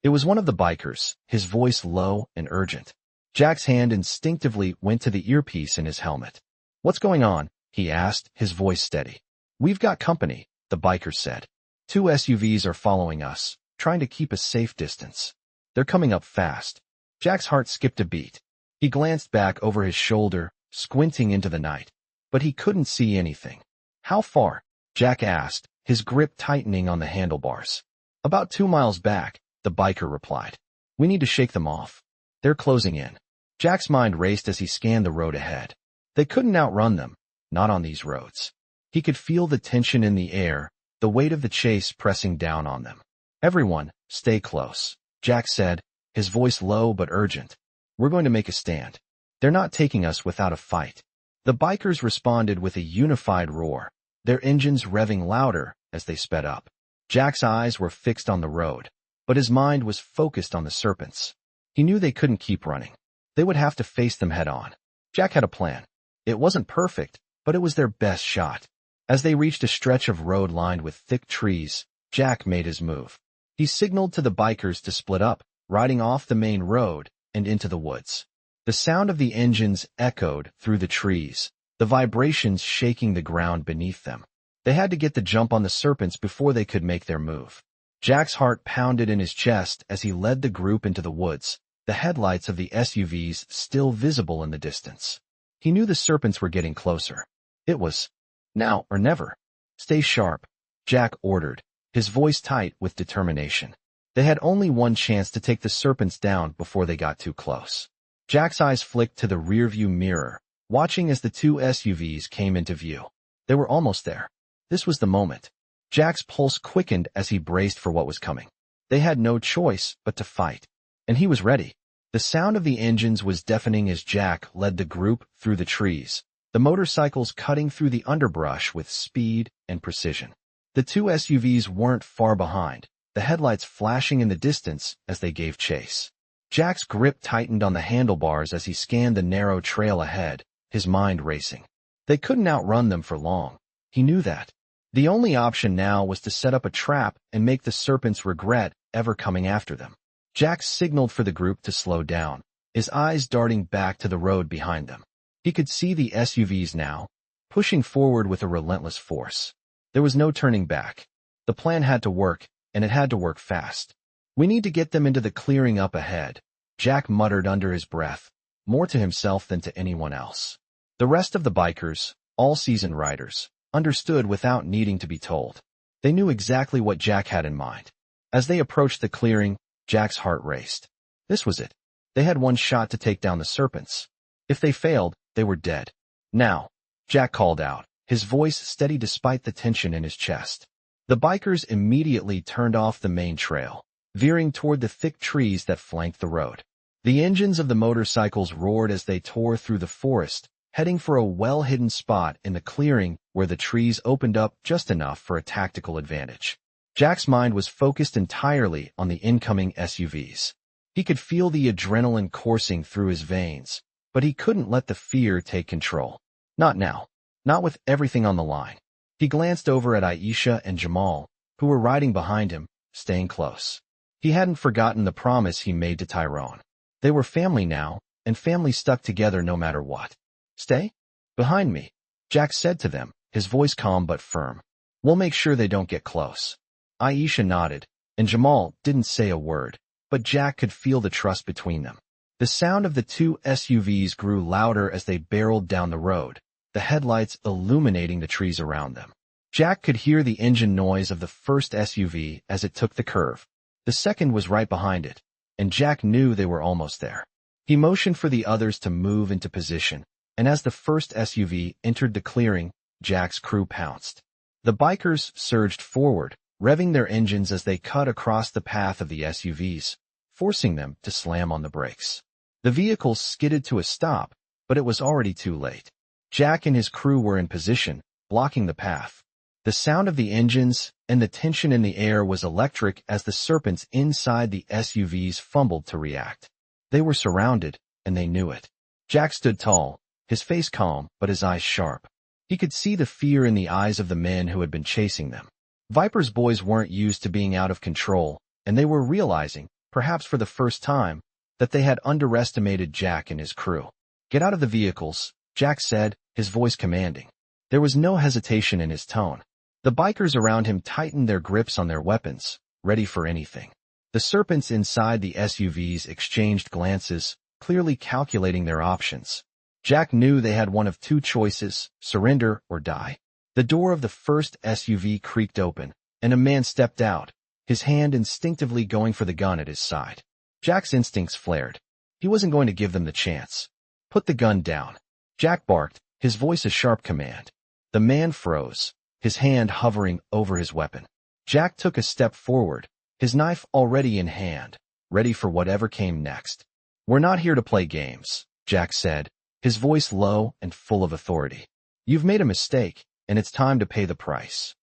It was one of the bikers, his voice low and urgent. Jack's hand instinctively went to the earpiece in his helmet. "What's going on?" he asked, his voice steady. "We've got company," the biker said. "Two SUVs are following us, trying to keep a safe distance. They're coming up fast." Jack's heart skipped a beat. He glanced back over his shoulder, squinting into the night, but he couldn't see anything. "How far?" Jack asked, his grip tightening on the handlebars. "About 2 miles back," the biker replied. "We need to shake them off. They're closing in." Jack's mind raced as he scanned the road ahead. They couldn't outrun them, not on these roads. He could feel the tension in the air, the weight of the chase pressing down on them. "Everyone, stay close," Jack said, his voice low but urgent. "We're going to make a stand. They're not taking us without a fight." The bikers responded with a unified roar, their engines revving louder as they sped up. Jack's eyes were fixed on the road, but his mind was focused on the Serpents. He knew they couldn't keep running. They would have to face them head on. Jack had a plan. It wasn't perfect, but it was their best shot. As they reached a stretch of road lined with thick trees, Jack made his move. He signaled to the bikers to split up, riding off the main road and into the woods. The sound of the engines echoed through the trees, the vibrations shaking the ground beneath them. They had to get the jump on the Serpents before they could make their move. Jack's heart pounded in his chest as he led the group into the woods, the headlights of the SUVs still visible in the distance. He knew the Serpents were getting closer. It was now or never. Stay sharp, Jack ordered, his voice tight with determination. They had only one chance to take the Serpents down before they got too close. Jack's eyes flicked to the rearview mirror, watching as the two SUVs came into view. They were almost there. This was the moment. Jack's pulse quickened as he braced for what was coming. They had no choice but to fight. And he was ready. The sound of the engines was deafening as Jack led the group through the trees, the motorcycles cutting through the underbrush with speed and precision. The two SUVs weren't far behind, the headlights flashing in the distance as they gave chase. Jack's grip tightened on the handlebars as he scanned the narrow trail ahead, his mind racing. They couldn't outrun them for long. He knew that. The only option now was to set up a trap and make the Serpents regret ever coming after them. Jack signaled for the group to slow down, his eyes darting back to the road behind them. He could see the SUVs now, pushing forward with a relentless force. There was no turning back. The plan had to work, and it had to work fast. We need to get them into the clearing up ahead, Jack muttered under his breath, more to himself than to anyone else. The rest of the bikers, all seasoned riders, understood without needing to be told. They knew exactly what Jack had in mind. As they approached the clearing, Jack's heart raced. This was it. They had one shot to take down the Serpents. If they failed, they were dead. Now, Jack called out, his voice steady despite the tension in his chest. The bikers immediately turned off the main trail, veering toward the thick trees that flanked the road. The engines of the motorcycles roared as they tore through the forest, heading for a well-hidden spot in the clearing where the trees opened up just enough for a tactical advantage. Jack's mind was focused entirely on the incoming SUVs. He could feel the adrenaline coursing through his veins, but he couldn't let the fear take control. Not now. Not with everything on the line. He glanced over at Aisha and Jamal, who were riding behind him, staying close. He hadn't forgotten the promise he made to Tyrone. They were family now, and family stuck together no matter what. Stay behind me, Jack said to them, his voice calm but firm. We'll make sure they don't get close. Aisha nodded, and Jamal didn't say a word, but Jack could feel the trust between them. The sound of the two SUVs grew louder as they barreled down the road, the headlights illuminating the trees around them. Jack could hear the engine noise of the first SUV as it took the curve. The second was right behind it, and Jack knew they were almost there. He motioned for the others to move into position, and as the first SUV entered the clearing, Jack's crew pounced. The bikers surged forward, revving their engines as they cut across the path of the SUVs, forcing them to slam on the brakes. The vehicles skidded to a stop, but it was already too late. Jack and his crew were in position, blocking the path. The sound of the engines and the tension in the air was electric as the Serpents inside the SUVs fumbled to react. They were surrounded, and they knew it. Jack stood tall, his face calm but his eyes sharp. He could see the fear in the eyes of the men who had been chasing them. Viper's boys weren't used to being out of control, and they were realizing, perhaps for the first time, that they had underestimated Jack and his crew. Get out of the vehicles, Jack said, his voice commanding. There was no hesitation in his tone. The bikers around him tightened their grips on their weapons, ready for anything. The Serpents inside the SUVs exchanged glances, clearly calculating their options. Jack knew they had one of two choices, surrender or die. The door of the first SUV creaked open, and a man stepped out, his hand instinctively going for the gun at his side. Jack's instincts flared. He wasn't going to give them the chance. Put the gun down. Jack barked, his voice a sharp command. The man froze, his hand hovering over his weapon. Jack took a step forward, his knife already in hand, ready for whatever came next. We're not here to play games, Jack said, his voice low and full of authority. You've made a mistake, and it's time to pay the price.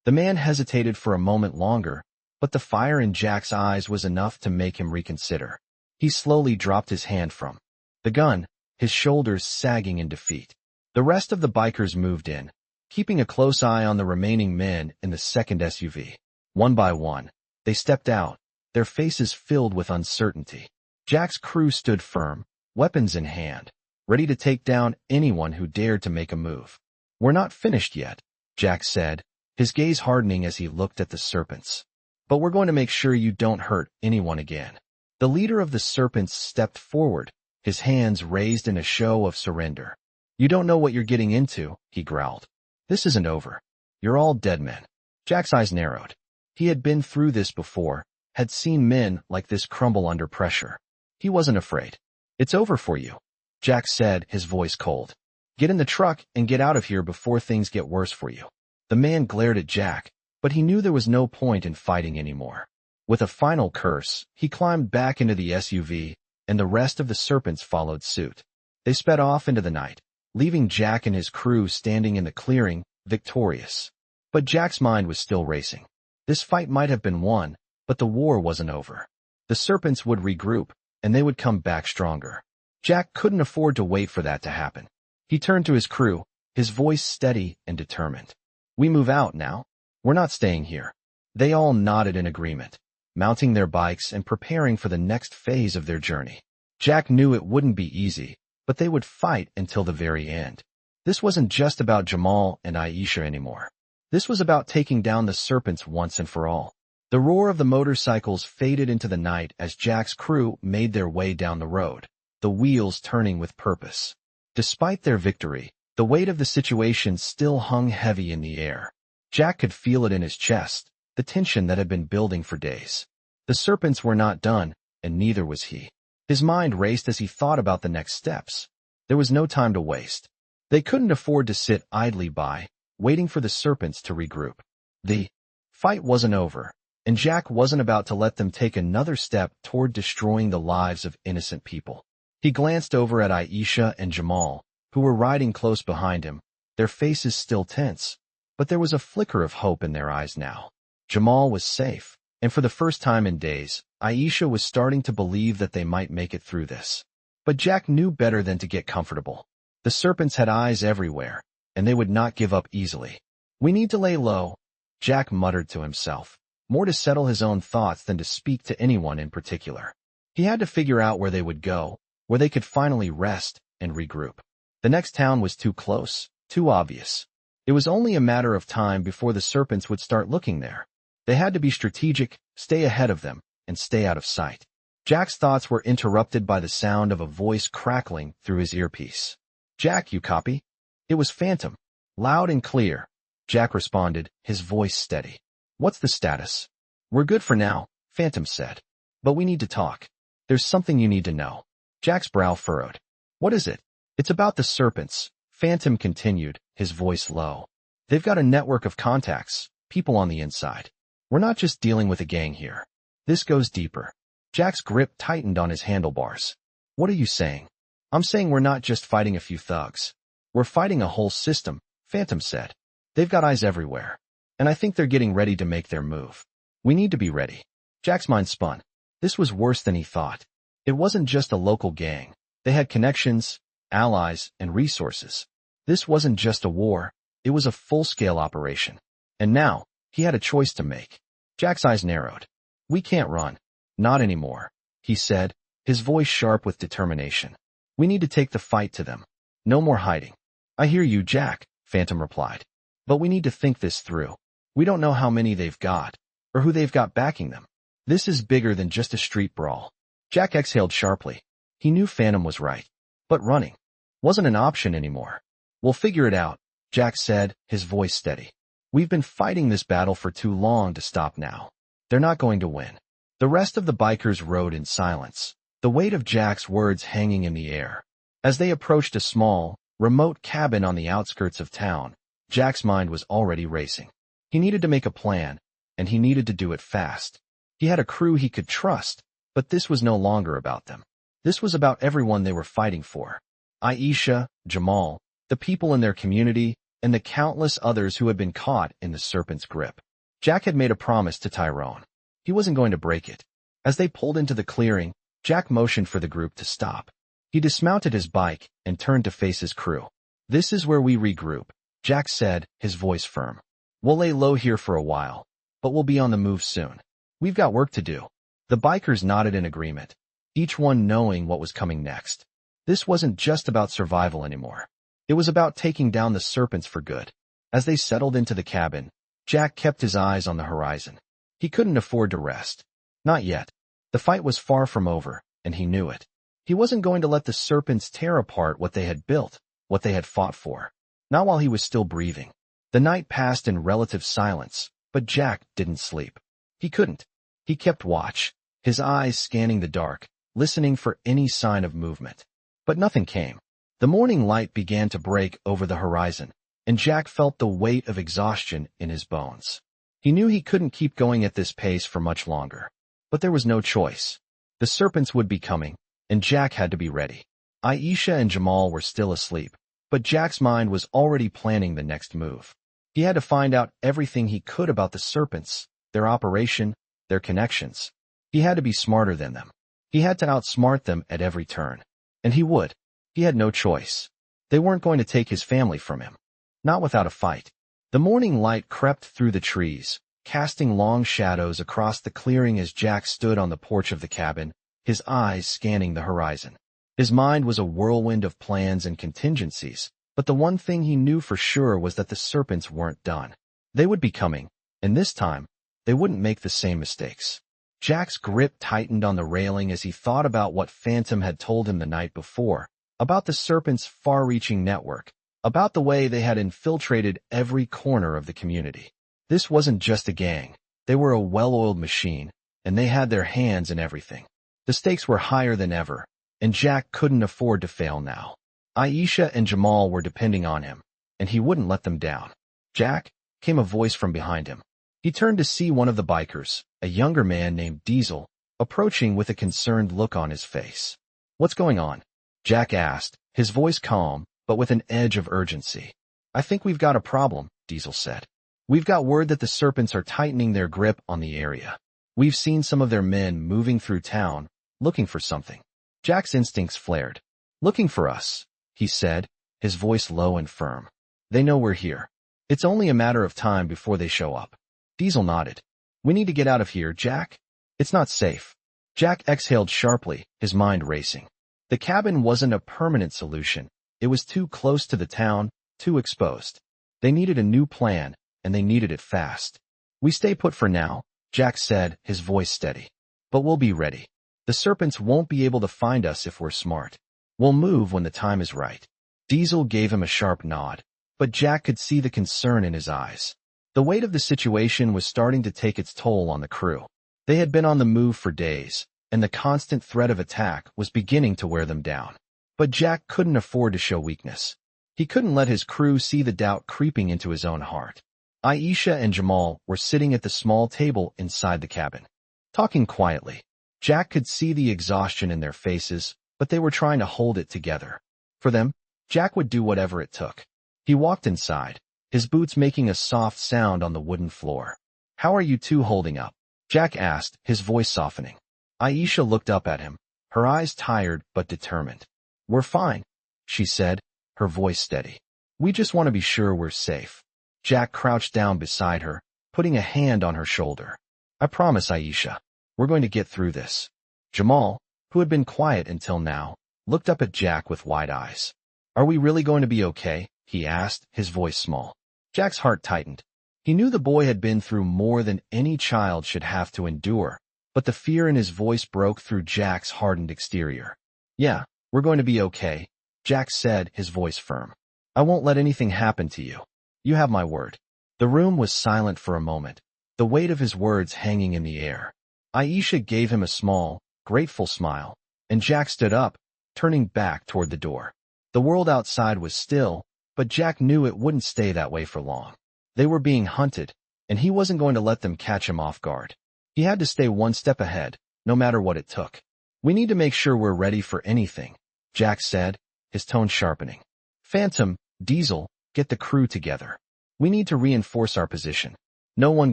The man hesitated for a moment longer, but the fire in Jack's eyes was enough to make him reconsider. He slowly dropped his hand from the gun, his shoulders sagging in defeat. The rest of the bikers moved in, keeping a close eye on the remaining men in the second SUV. One by one, they stepped out, their faces filled with uncertainty. Jack's crew stood firm, weapons in hand, ready to take down anyone who dared to make a move. We're not finished yet, Jack said, his gaze hardening as he looked at the Serpents. But we're going to make sure you don't hurt anyone again. The leader of the Serpents stepped forward, his hands raised in a show of surrender. You don't know what you're getting into, he growled. This isn't over. You're all dead men. Jack's eyes narrowed. He had been through this before, had seen men like this crumble under pressure. He wasn't afraid. It's over for you, Jack said, his voice cold. Get in the truck and get out of here before things get worse for you. The man glared at Jack, but he knew there was no point in fighting anymore. With a final curse, he climbed back into the SUV, and the rest of the Serpents followed suit. They sped off into the night, leaving Jack and his crew standing in the clearing, victorious. But Jack's mind was still racing. This fight might have been won, but the war wasn't over. The Serpents would regroup, and they would come back stronger. Jack couldn't afford to wait for that to happen. He turned to his crew, his voice steady and determined. We move out now. We're not staying here. They all nodded in agreement, mounting their bikes and preparing for the next phase of their journey. Jack knew it wouldn't be easy, but they would fight until the very end. This wasn't just about Jamal and Aisha anymore. This was about taking down the Serpents once and for all. The roar of the motorcycles faded into the night as Jack's crew made their way down the road, the wheels turning with purpose. Despite their victory, the weight of the situation still hung heavy in the air. Jack could feel it in his chest, the tension that had been building for days. The Serpents were not done, and neither was he. His mind raced as he thought about the next steps. There was no time to waste. They couldn't afford to sit idly by, waiting for the Serpents to regroup. The fight wasn't over, and Jack wasn't about to let them take another step toward destroying the lives of innocent people. He glanced over at Aisha and Jamal, who were riding close behind him, their faces still tense, but there was a flicker of hope in their eyes now. Jamal was safe, and for the first time in days, Aisha was starting to believe that they might make it through this. But Jack knew better than to get comfortable. The Serpents had eyes everywhere, and they would not give up easily. We need to lay low, Jack muttered to himself, more to settle his own thoughts than to speak to anyone in particular. He had to figure out where they would go, where they could finally rest and regroup. The next town was too close, too obvious. It was only a matter of time before the Serpents would start looking there. They had to be strategic, stay ahead of them, and stay out of sight. Jack's thoughts were interrupted by the sound of a voice crackling through his earpiece. Jack, you copy? It was Phantom. Loud and clear. Jack responded, his voice steady. What's the status? We're good for now, Phantom said. But we need to talk. There's something you need to know. Jack's brow furrowed. What is it? It's about the Serpents, Phantom continued, his voice low. They've got a network of contacts, people on the inside. We're not just dealing with a gang here. This goes deeper. Jack's grip tightened on his handlebars. What are you saying? I'm saying we're not just fighting a few thugs. We're fighting a whole system, Phantom said. They've got eyes everywhere. And I think they're getting ready to make their move. We need to be ready. Jack's mind spun. This was worse than he thought. It wasn't just a local gang. They had connections, allies, and resources. This wasn't just a war. It was a full-scale operation. And now, he had a choice to make. Jack's eyes narrowed. We can't run. Not anymore, he said, his voice sharp with determination. We need to take the fight to them. No more hiding. I hear you, Jack, Phantom replied. But we need to think this through. We don't know how many they've got, or who they've got backing them. This is bigger than just a street brawl. Jack exhaled sharply. He knew Phantom was right. But running wasn't an option anymore. We'll figure it out, Jack said, his voice steady. We've been fighting this battle for too long to stop now. They're not going to win. The rest of the bikers rode in silence, the weight of Jack's words hanging in the air. As they approached a small, remote cabin on the outskirts of town, Jack's mind was already racing. He needed to make a plan, and he needed to do it fast. He had a crew he could trust, but this was no longer about them. This was about everyone they were fighting for. Aisha, Jamal, the people in their community, and the countless others who had been caught in the Serpent's grip. Jack had made a promise to Tyrone. He wasn't going to break it. As they pulled into the clearing, Jack motioned for the group to stop. He dismounted his bike and turned to face his crew. This is where we regroup, Jack said, his voice firm. We'll lay low here for a while, but we'll be on the move soon. We've got work to do. The bikers nodded in agreement, each one knowing what was coming next. This wasn't just about survival anymore. It was about taking down the Serpents for good. As they settled into the cabin, Jack kept his eyes on the horizon. He couldn't afford to rest. Not yet. The fight was far from over, and he knew it. He wasn't going to let the Serpents tear apart what they had built, what they had fought for. Not while he was still breathing. The night passed in relative silence, but Jack didn't sleep. He couldn't. He kept watch, his eyes scanning the dark, listening for any sign of movement. But nothing came. The morning light began to break over the horizon, and Jack felt the weight of exhaustion in his bones. He knew he couldn't keep going at this pace for much longer. But there was no choice. The Serpents would be coming, and Jack had to be ready. Aisha and Jamal were still asleep, but Jack's mind was already planning the next move. He had to find out everything he could about the Serpents, their operation, their connections. He had to be smarter than them. He had to outsmart them at every turn. And he would. He had no choice. They weren't going to take his family from him. Not without a fight. The morning light crept through the trees, casting long shadows across the clearing as Jack stood on the porch of the cabin, his eyes scanning the horizon. His mind was a whirlwind of plans and contingencies, but the one thing he knew for sure was that the Serpents weren't done. They would be coming, and this time, they wouldn't make the same mistakes. Jack's grip tightened on the railing as he thought about what Phantom had told him the night before, about the Serpents' far-reaching network, about the way they had infiltrated every corner of the community. This wasn't just a gang. They were a well-oiled machine, and they had their hands in everything. The stakes were higher than ever, and Jack couldn't afford to fail now. Aisha and Jamal were depending on him, and he wouldn't let them down. "Jack," came a voice from behind him. He turned to see one of the bikers, a younger man named Diesel, approaching with a concerned look on his face. "What's going on?" Jack asked, his voice calm, but with an edge of urgency. "I think we've got a problem," Diesel said. "We've got word that the Serpents are tightening their grip on the area. We've seen some of their men moving through town, looking for something." Jack's instincts flared. "Looking for us," he said, his voice low and firm. "They know we're here. It's only a matter of time before they show up." Diesel nodded. "We need to get out of here, Jack. It's not safe." Jack exhaled sharply, his mind racing. The cabin wasn't a permanent solution. It was too close to the town, too exposed. They needed a new plan, and they needed it fast. "We stay put for now," Jack said, his voice steady. "But we'll be ready. The Serpents won't be able to find us if we're smart. We'll move when the time is right." Diesel gave him a sharp nod, but Jack could see the concern in his eyes. The weight of the situation was starting to take its toll on the crew. They had been on the move for days, and the constant threat of attack was beginning to wear them down. But Jack couldn't afford to show weakness. He couldn't let his crew see the doubt creeping into his own heart. Aisha and Jamal were sitting at the small table inside the cabin, talking quietly. Jack could see the exhaustion in their faces, but they were trying to hold it together. For them, Jack would do whatever it took. He walked inside, his boots making a soft sound on the wooden floor. "How are you two holding up?" Jack asked, his voice softening. Aisha looked up at him, her eyes tired but determined. "We're fine," she said, her voice steady. "We just want to be sure we're safe." Jack crouched down beside her, putting a hand on her shoulder. "I promise, Aisha. We're going to get through this." Jamal, who had been quiet until now, looked up at Jack with wide eyes. "Are we really going to be okay?" he asked, his voice small. Jack's heart tightened. He knew the boy had been through more than any child should have to endure, but the fear in his voice broke through Jack's hardened exterior. "Yeah, we're going to be okay," Jack said, his voice firm. "I won't let anything happen to you. You have my word." The room was silent for a moment, the weight of his words hanging in the air. Aisha gave him a small, grateful smile, and Jack stood up, turning back toward the door. The world outside was still, but Jack knew it wouldn't stay that way for long. They were being hunted, and he wasn't going to let them catch him off guard. He had to stay one step ahead, no matter what it took. "We need to make sure we're ready for anything," Jack said, his tone sharpening. "Phantom, Diesel, get the crew together. We need to reinforce our position. No one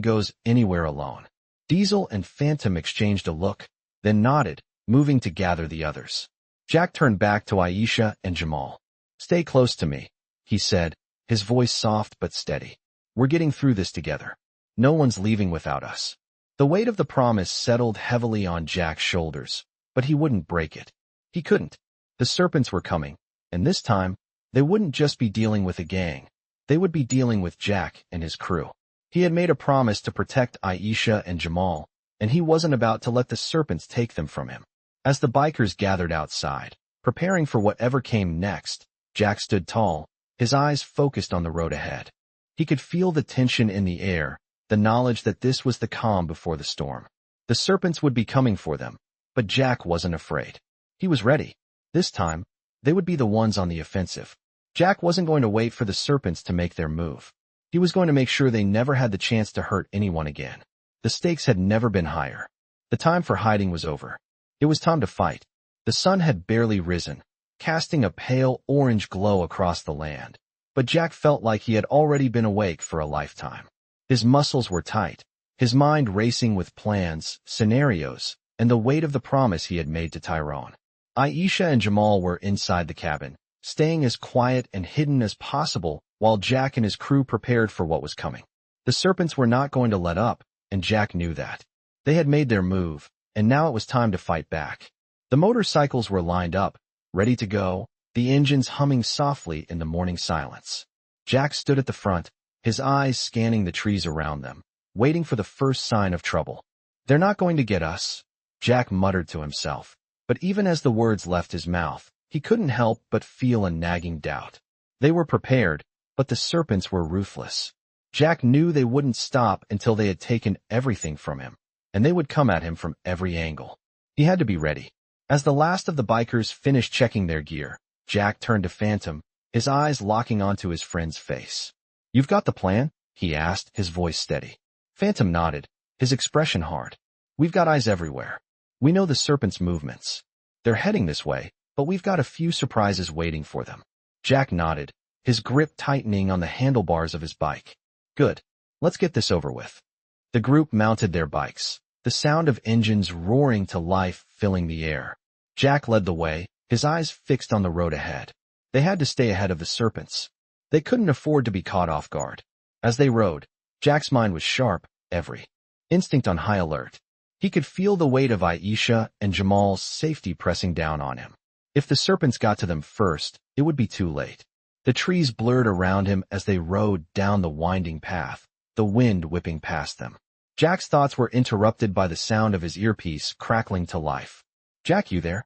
goes anywhere alone." Diesel and Phantom exchanged a look, then nodded, moving to gather the others. Jack turned back to Aisha and Jamal. "Stay close to me," he said, his voice soft but steady. "We're getting through this together. No one's leaving without us." The weight of the promise settled heavily on Jack's shoulders, but he wouldn't break it. He couldn't. The Serpents were coming, and this time, they wouldn't just be dealing with a gang. They would be dealing with Jack and his crew. He had made a promise to protect Aisha and Jamal, and he wasn't about to let the Serpents take them from him. As the bikers gathered outside, preparing for whatever came next, Jack stood tall, his eyes focused on the road ahead. He could feel the tension in the air, the knowledge that this was the calm before the storm. The serpents would be coming for them, but Jack wasn't afraid. He was ready. This time, they would be the ones on the offensive. Jack wasn't going to wait for the serpents to make their move. He was going to make sure they never had the chance to hurt anyone again. The stakes had never been higher. The time for hiding was over. It was time to fight. The sun had barely risen, casting a pale orange glow across the land. But Jack felt like he had already been awake for a lifetime. His muscles were tight, his mind racing with plans, scenarios, and the weight of the promise he had made to Tyrone. Aisha and Jamal were inside the cabin, staying as quiet and hidden as possible while Jack and his crew prepared for what was coming. The serpents were not going to let up, and Jack knew that. They had made their move, and now it was time to fight back. The motorcycles were lined up, ready to go, the engines humming softly in the morning silence. Jack stood at the front, his eyes scanning the trees around them, waiting for the first sign of trouble. "They're not going to get us," Jack muttered to himself. But even as the words left his mouth, he couldn't help but feel a nagging doubt. They were prepared, but the serpents were ruthless. Jack knew they wouldn't stop until they had taken everything from him, and they would come at him from every angle. He had to be ready. As the last of the bikers finished checking their gear, Jack turned to Phantom, his eyes locking onto his friend's face. "You've got the plan?" he asked, his voice steady. Phantom nodded, his expression hard. "We've got eyes everywhere. We know the serpents' movements. They're heading this way, but we've got a few surprises waiting for them." Jack nodded, his grip tightening on the handlebars of his bike. "Good. Let's get this over with." The group mounted their bikes, the sound of engines roaring to life filling the air. Jack led the way, his eyes fixed on the road ahead. They had to stay ahead of the serpents. They couldn't afford to be caught off guard. As they rode, Jack's mind was sharp, every instinct on high alert. He could feel the weight of Aisha and Jamal's safety pressing down on him. If the serpents got to them first, it would be too late. The trees blurred around him as they rode down the winding path, the wind whipping past them. Jack's thoughts were interrupted by the sound of his earpiece crackling to life. "Jack, you there?"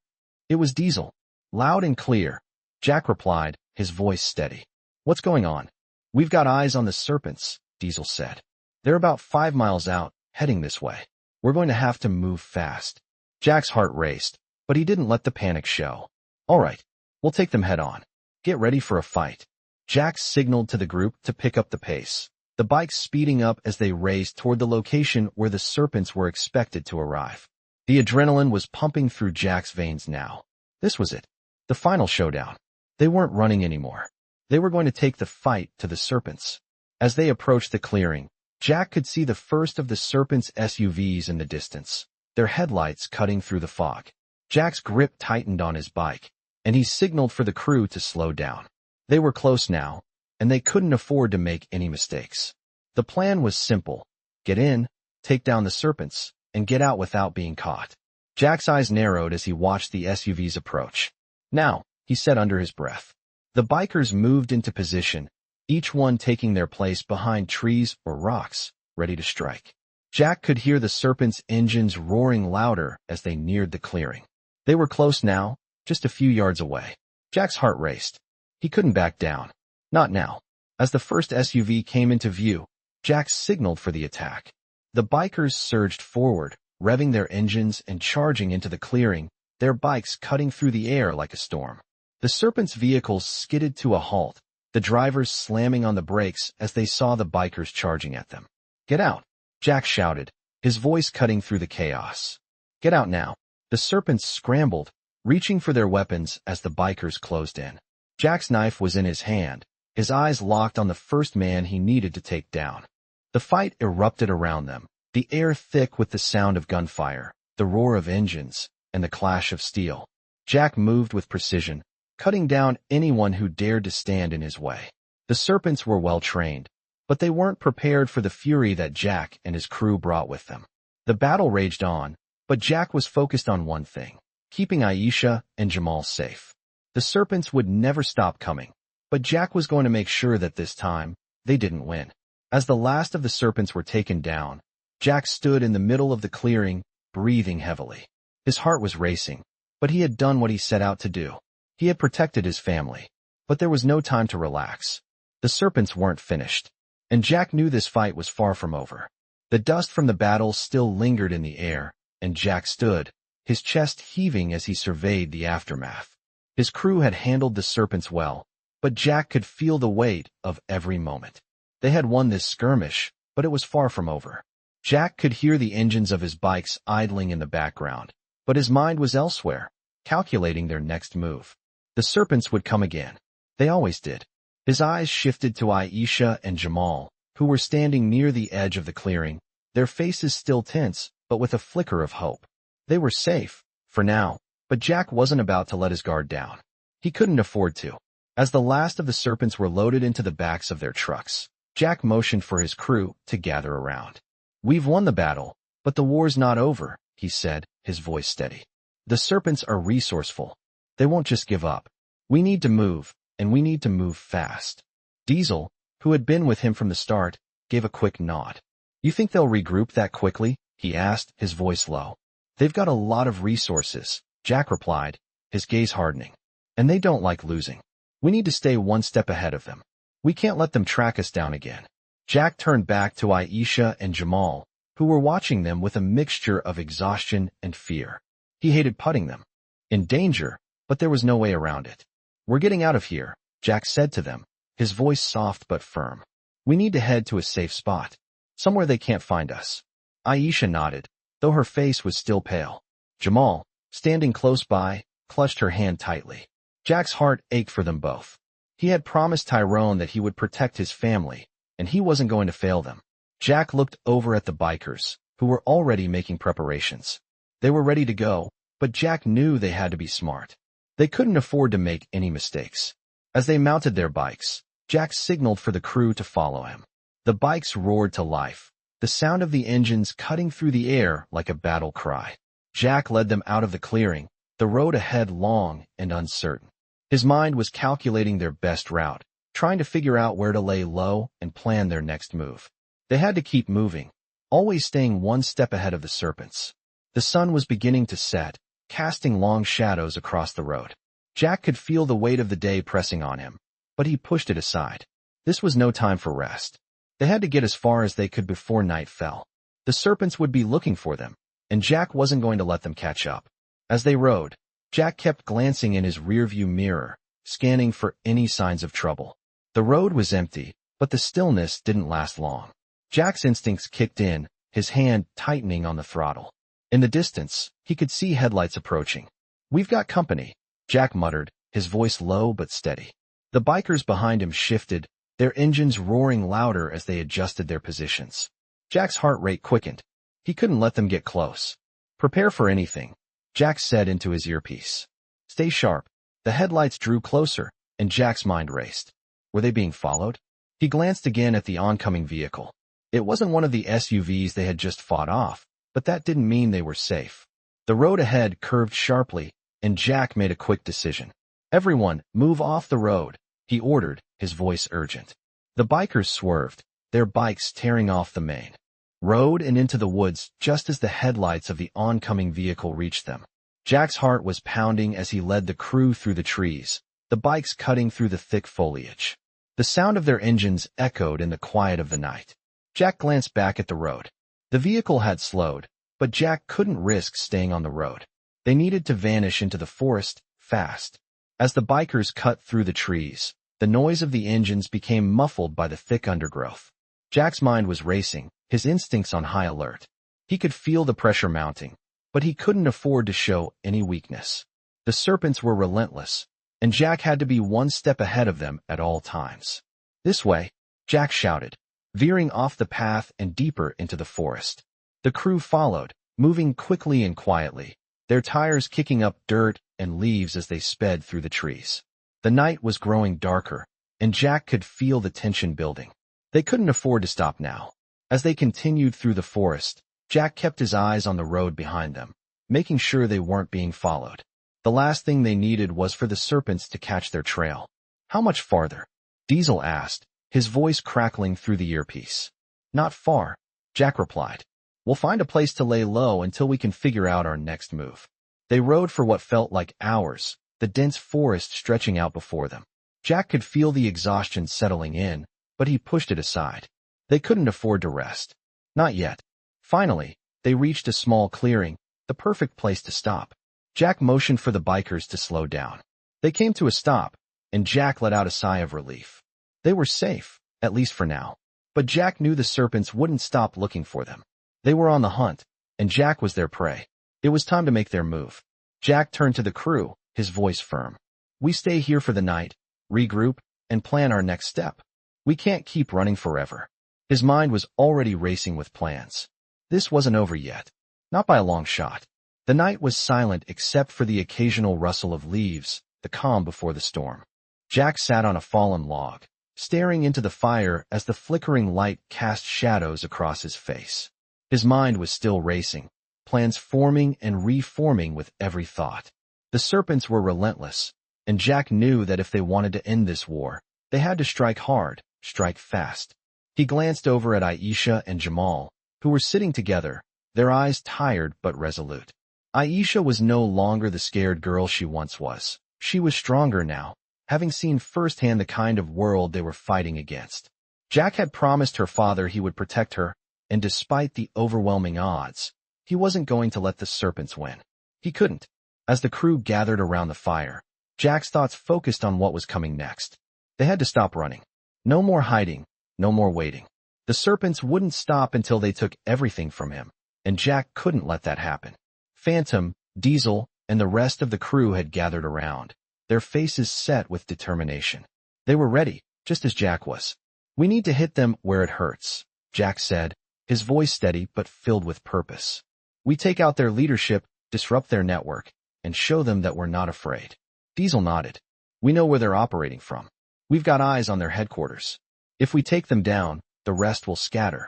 It was Diesel. Loud and clear. Jack replied, his voice steady. "What's going on?" "We've got eyes on the serpents," Diesel said. "They're about 5 miles out, heading this way. We're going to have to move fast." Jack's heart raced, but he didn't let the panic show. "All right, we'll take them head on. Get ready for a fight." Jack signaled to the group to pick up the pace, the bikes speeding up as they raced toward the location where the serpents were expected to arrive. The adrenaline was pumping through Jack's veins now. This was it. The final showdown. They weren't running anymore. They were going to take the fight to the serpents. As they approached the clearing, Jack could see the first of the serpents' SUVs in the distance, their headlights cutting through the fog. Jack's grip tightened on his bike, and he signaled for the crew to slow down. They were close now, and they couldn't afford to make any mistakes. The plan was simple. Get in, take down the serpents, and get out without being caught. Jack's eyes narrowed as he watched the SUVs approach. "Now," he said under his breath. The bikers moved into position, each one taking their place behind trees or rocks, ready to strike. Jack could hear the serpents' engines roaring louder as they neared the clearing. They were close now, just a few yards away. Jack's heart raced. He couldn't back down. Not now. As the first SUV came into view, Jack signaled for the attack. The bikers surged forward, revving their engines and charging into the clearing, their bikes cutting through the air like a storm. The serpents' vehicles skidded to a halt, the drivers slamming on the brakes as they saw the bikers charging at them. "Get out!" Jack shouted, his voice cutting through the chaos. "Get out now!" The serpents scrambled, reaching for their weapons as the bikers closed in. Jack's knife was in his hand, his eyes locked on the first man he needed to take down. The fight erupted around them, the air thick with the sound of gunfire, the roar of engines, and the clash of steel. Jack moved with precision, cutting down anyone who dared to stand in his way. The serpents were well trained, but they weren't prepared for the fury that Jack and his crew brought with them. The battle raged on, but Jack was focused on one thing: keeping Aisha and Jamal safe. The serpents would never stop coming, but Jack was going to make sure that this time, they didn't win. As the last of the serpents were taken down, Jack stood in the middle of the clearing, breathing heavily. His heart was racing, but he had done what he set out to do. He had protected his family. But there was no time to relax. The serpents weren't finished, and Jack knew this fight was far from over. The dust from the battle still lingered in the air, and Jack stood, his chest heaving as he surveyed the aftermath. His crew had handled the serpents well, but Jack could feel the weight of every moment. They had won this skirmish, but it was far from over. Jack could hear the engines of his bikes idling in the background, but his mind was elsewhere, calculating their next move. The serpents would come again. They always did. His eyes shifted to Aisha and Jamal, who were standing near the edge of the clearing, their faces still tense, but with a flicker of hope. They were safe, for now, but Jack wasn't about to let his guard down. He couldn't afford to. As the last of the serpents were loaded into the backs of their trucks, Jack motioned for his crew to gather around. "We've won the battle, but the war's not over," he said, his voice steady. "The serpents are resourceful. They won't just give up. We need to move, and we need to move fast." Diesel, who had been with him from the start, gave a quick nod. "You think they'll regroup that quickly?" he asked, his voice low. "They've got a lot of resources," Jack replied, his gaze hardening. "And they don't like losing. We need to stay one step ahead of them. We can't let them track us down again." Jack turned back to Aisha and Jamal, who were watching them with a mixture of exhaustion and fear. He hated putting them in danger, but there was no way around it. "We're getting out of here," Jack said to them, his voice soft but firm. "We need to head to a safe spot, somewhere they can't find us." Aisha nodded, though her face was still pale. Jamal, standing close by, clutched her hand tightly. Jack's heart ached for them both. He had promised Tyrone that he would protect his family, and he wasn't going to fail them. Jack looked over at the bikers, who were already making preparations. They were ready to go, but Jack knew they had to be smart. They couldn't afford to make any mistakes. As they mounted their bikes, Jack signaled for the crew to follow him. The bikes roared to life, the sound of the engines cutting through the air like a battle cry. Jack led them out of the clearing, the road ahead long and uncertain. His mind was calculating their best route, trying to figure out where to lay low and plan their next move. They had to keep moving, always staying one step ahead of the serpents. The sun was beginning to set, casting long shadows across the road. Jack could feel the weight of the day pressing on him, but he pushed it aside. This was no time for rest. They had to get as far as they could before night fell. The serpents would be looking for them, and Jack wasn't going to let them catch up. As they rode, Jack kept glancing in his rearview mirror, scanning for any signs of trouble. The road was empty, but the stillness didn't last long. Jack's instincts kicked in, his hand tightening on the throttle. In the distance, he could see headlights approaching. "We've got company," Jack muttered, his voice low but steady. The bikers behind him shifted, their engines roaring louder as they adjusted their positions. Jack's heart rate quickened. He couldn't let them get close. "Prepare for anything," Jack said into his earpiece. "Stay sharp." The headlights drew closer, and Jack's mind raced. Were they being followed? He glanced again at the oncoming vehicle. It wasn't one of the SUVs they had just fought off, but that didn't mean they were safe. The road ahead curved sharply, and Jack made a quick decision. "Everyone, move off the road," he ordered, his voice urgent. The bikers swerved, their bikes tearing off the main road and into the woods just as the headlights of the oncoming vehicle reached them. Jack's heart was pounding as he led the crew through the trees, the bikes cutting through the thick foliage. The sound of their engines echoed in the quiet of the night. Jack glanced back at the road. The vehicle had slowed, but Jack couldn't risk staying on the road. They needed to vanish into the forest, fast. As the bikers cut through the trees, the noise of the engines became muffled by the thick undergrowth. Jack's mind was racing, his instincts on high alert. He could feel the pressure mounting, but he couldn't afford to show any weakness. The serpents were relentless, and Jack had to be one step ahead of them at all times. "This way," Jack shouted, veering off the path and deeper into the forest. The crew followed, moving quickly and quietly, their tires kicking up dirt and leaves as they sped through the trees. The night was growing darker, and Jack could feel the tension building. They couldn't afford to stop now. As they continued through the forest, Jack kept his eyes on the road behind them, making sure they weren't being followed. The last thing they needed was for the serpents to catch their trail. "How much farther?" Diesel asked, his voice crackling through the earpiece. "Not far," Jack replied. "We'll find a place to lay low until we can figure out our next move." They rode for what felt like hours, the dense forest stretching out before them. Jack could feel the exhaustion settling in, but he pushed it aside. They couldn't afford to rest. Not yet. Finally, they reached a small clearing, the perfect place to stop. Jack motioned for the bikers to slow down. They came to a stop, and Jack let out a sigh of relief. They were safe, at least for now. But Jack knew the serpents wouldn't stop looking for them. They were on the hunt, and Jack was their prey. It was time to make their move. Jack turned to the crew, his voice firm. We stay here for the night, regroup, and plan our next step. We can't keep running forever. His mind was already racing with plans. This wasn't over yet. Not by a long shot. The night was silent except for the occasional rustle of leaves, the calm before the storm. Jack sat on a fallen log, staring into the fire as the flickering light cast shadows across his face. His mind was still racing, plans forming and reforming with every thought. The serpents were relentless, and Jack knew that if they wanted to end this war, they had to strike hard, strike fast. He glanced over at Aisha and Jamal, who were sitting together, their eyes tired but resolute. Aisha was no longer the scared girl she once was. She was stronger now, having seen firsthand the kind of world they were fighting against. Jack had promised her father he would protect her, and despite the overwhelming odds, he wasn't going to let the serpents win. He couldn't. As the crew gathered around the fire, Jack's thoughts focused on what was coming next. They had to stop running. No more hiding, no more waiting. The serpents wouldn't stop until they took everything from him, and Jack couldn't let that happen. Phantom, Diesel, and the rest of the crew had gathered around, their faces set with determination. They were ready, just as Jack was. We need to hit them where it hurts, Jack said, his voice steady but filled with purpose. We take out their leadership, disrupt their network, and show them that we're not afraid. Diesel nodded. We know where they're operating from. We've got eyes on their headquarters. If we take them down, the rest will scatter.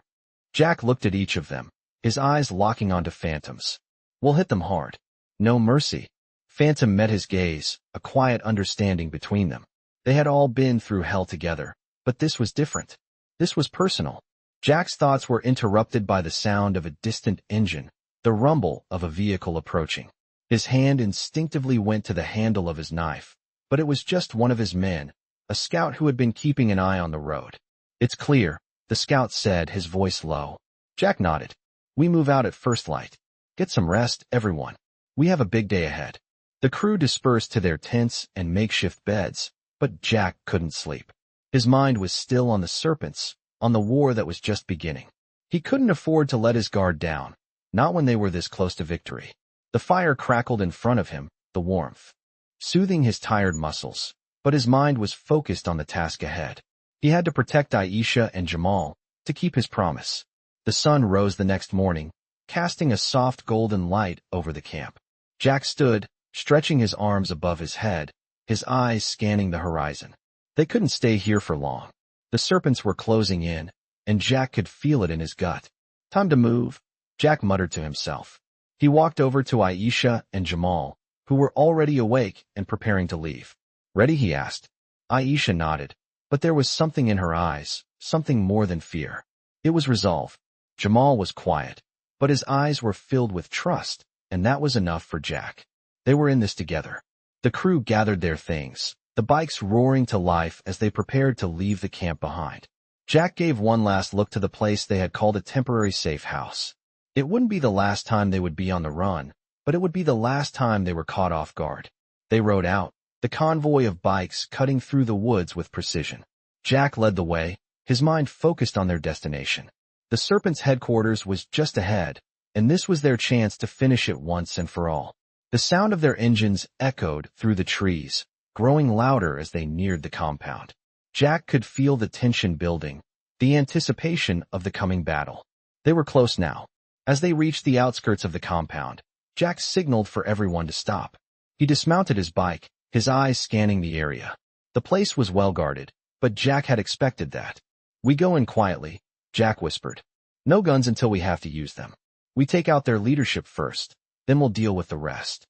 Jack looked at each of them, his eyes locking onto Phantom's. We'll hit them hard. No mercy. Phantom met his gaze, a quiet understanding between them. They had all been through hell together, but this was different. This was personal. Jack's thoughts were interrupted by the sound of a distant engine, the rumble of a vehicle approaching. His hand instinctively went to the handle of his knife, but it was just one of his men, a scout who had been keeping an eye on the road. It's clear, the scout said, his voice low. Jack nodded. We move out at first light. Get some rest, everyone. We have a big day ahead. The crew dispersed to their tents and makeshift beds, but Jack couldn't sleep. His mind was still on the serpents, on the war that was just beginning. He couldn't afford to let his guard down, not when they were this close to victory. The fire crackled in front of him, the warmth, soothing his tired muscles, but his mind was focused on the task ahead. He had to protect Aisha and Jamal, to keep his promise. The sun rose the next morning, casting a soft golden light over the camp. Jack stood, stretching his arms above his head, his eyes scanning the horizon. They couldn't stay here for long. The serpents were closing in, and Jack could feel it in his gut. Time to move, Jack muttered to himself. He walked over to Aisha and Jamal, who were already awake and preparing to leave. Ready? He asked. Aisha nodded, but there was something in her eyes, something more than fear. It was resolve. Jamal was quiet, but his eyes were filled with trust, and that was enough for Jack. They were in this together. The crew gathered their things, the bikes roaring to life as they prepared to leave the camp behind. Jack gave one last look to the place they had called a temporary safe house. It wouldn't be the last time they would be on the run, but it would be the last time they were caught off guard. They rode out, the convoy of bikes cutting through the woods with precision. Jack led the way, his mind focused on their destination. The Serpents' headquarters was just ahead, and this was their chance to finish it once and for all. The sound of their engines echoed through the trees, growing louder as they neared the compound. Jack could feel the tension building, the anticipation of the coming battle. They were close now. As they reached the outskirts of the compound, Jack signaled for everyone to stop. He dismounted his bike, his eyes scanning the area. The place was well guarded, but Jack had expected that. We go in quietly, Jack whispered. No guns until we have to use them. We take out their leadership first, then we'll deal with the rest.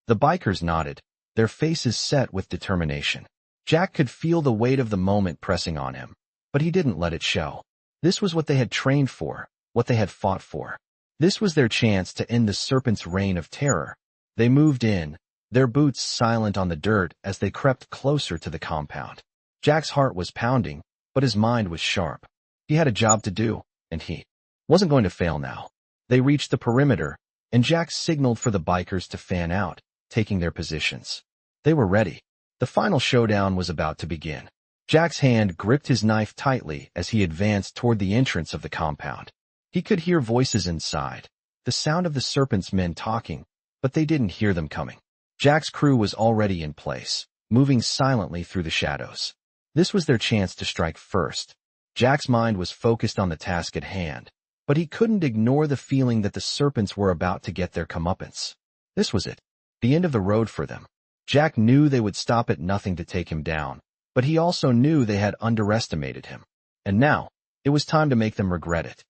The bikers nodded, their faces set with determination. Jack could feel the weight of the moment pressing on him, but he didn't let it show. This was what they had trained for, what they had fought for. This was their chance to end the Serpent's reign of terror. They moved in, their boots silent on the dirt as they crept closer to the compound. Jack's heart was pounding, but his mind was sharp. He had a job to do, and he wasn't going to fail now. They reached the perimeter, and Jack signaled for the bikers to fan out, taking their positions. They were ready. The final showdown was about to begin. Jack's hand gripped his knife tightly as he advanced toward the entrance of the compound. He could hear voices inside, the sound of the Serpents men talking, but they didn't hear them coming. Jack's crew was already in place, moving silently through the shadows. This was their chance to strike first. Jack's mind was focused on the task at hand, but he couldn't ignore the feeling that the Serpents were about to get their comeuppance. This was it, the end of the road for them. Jack knew they would stop at nothing to take him down, but he also knew they had underestimated him. And now, it was time to make them regret it.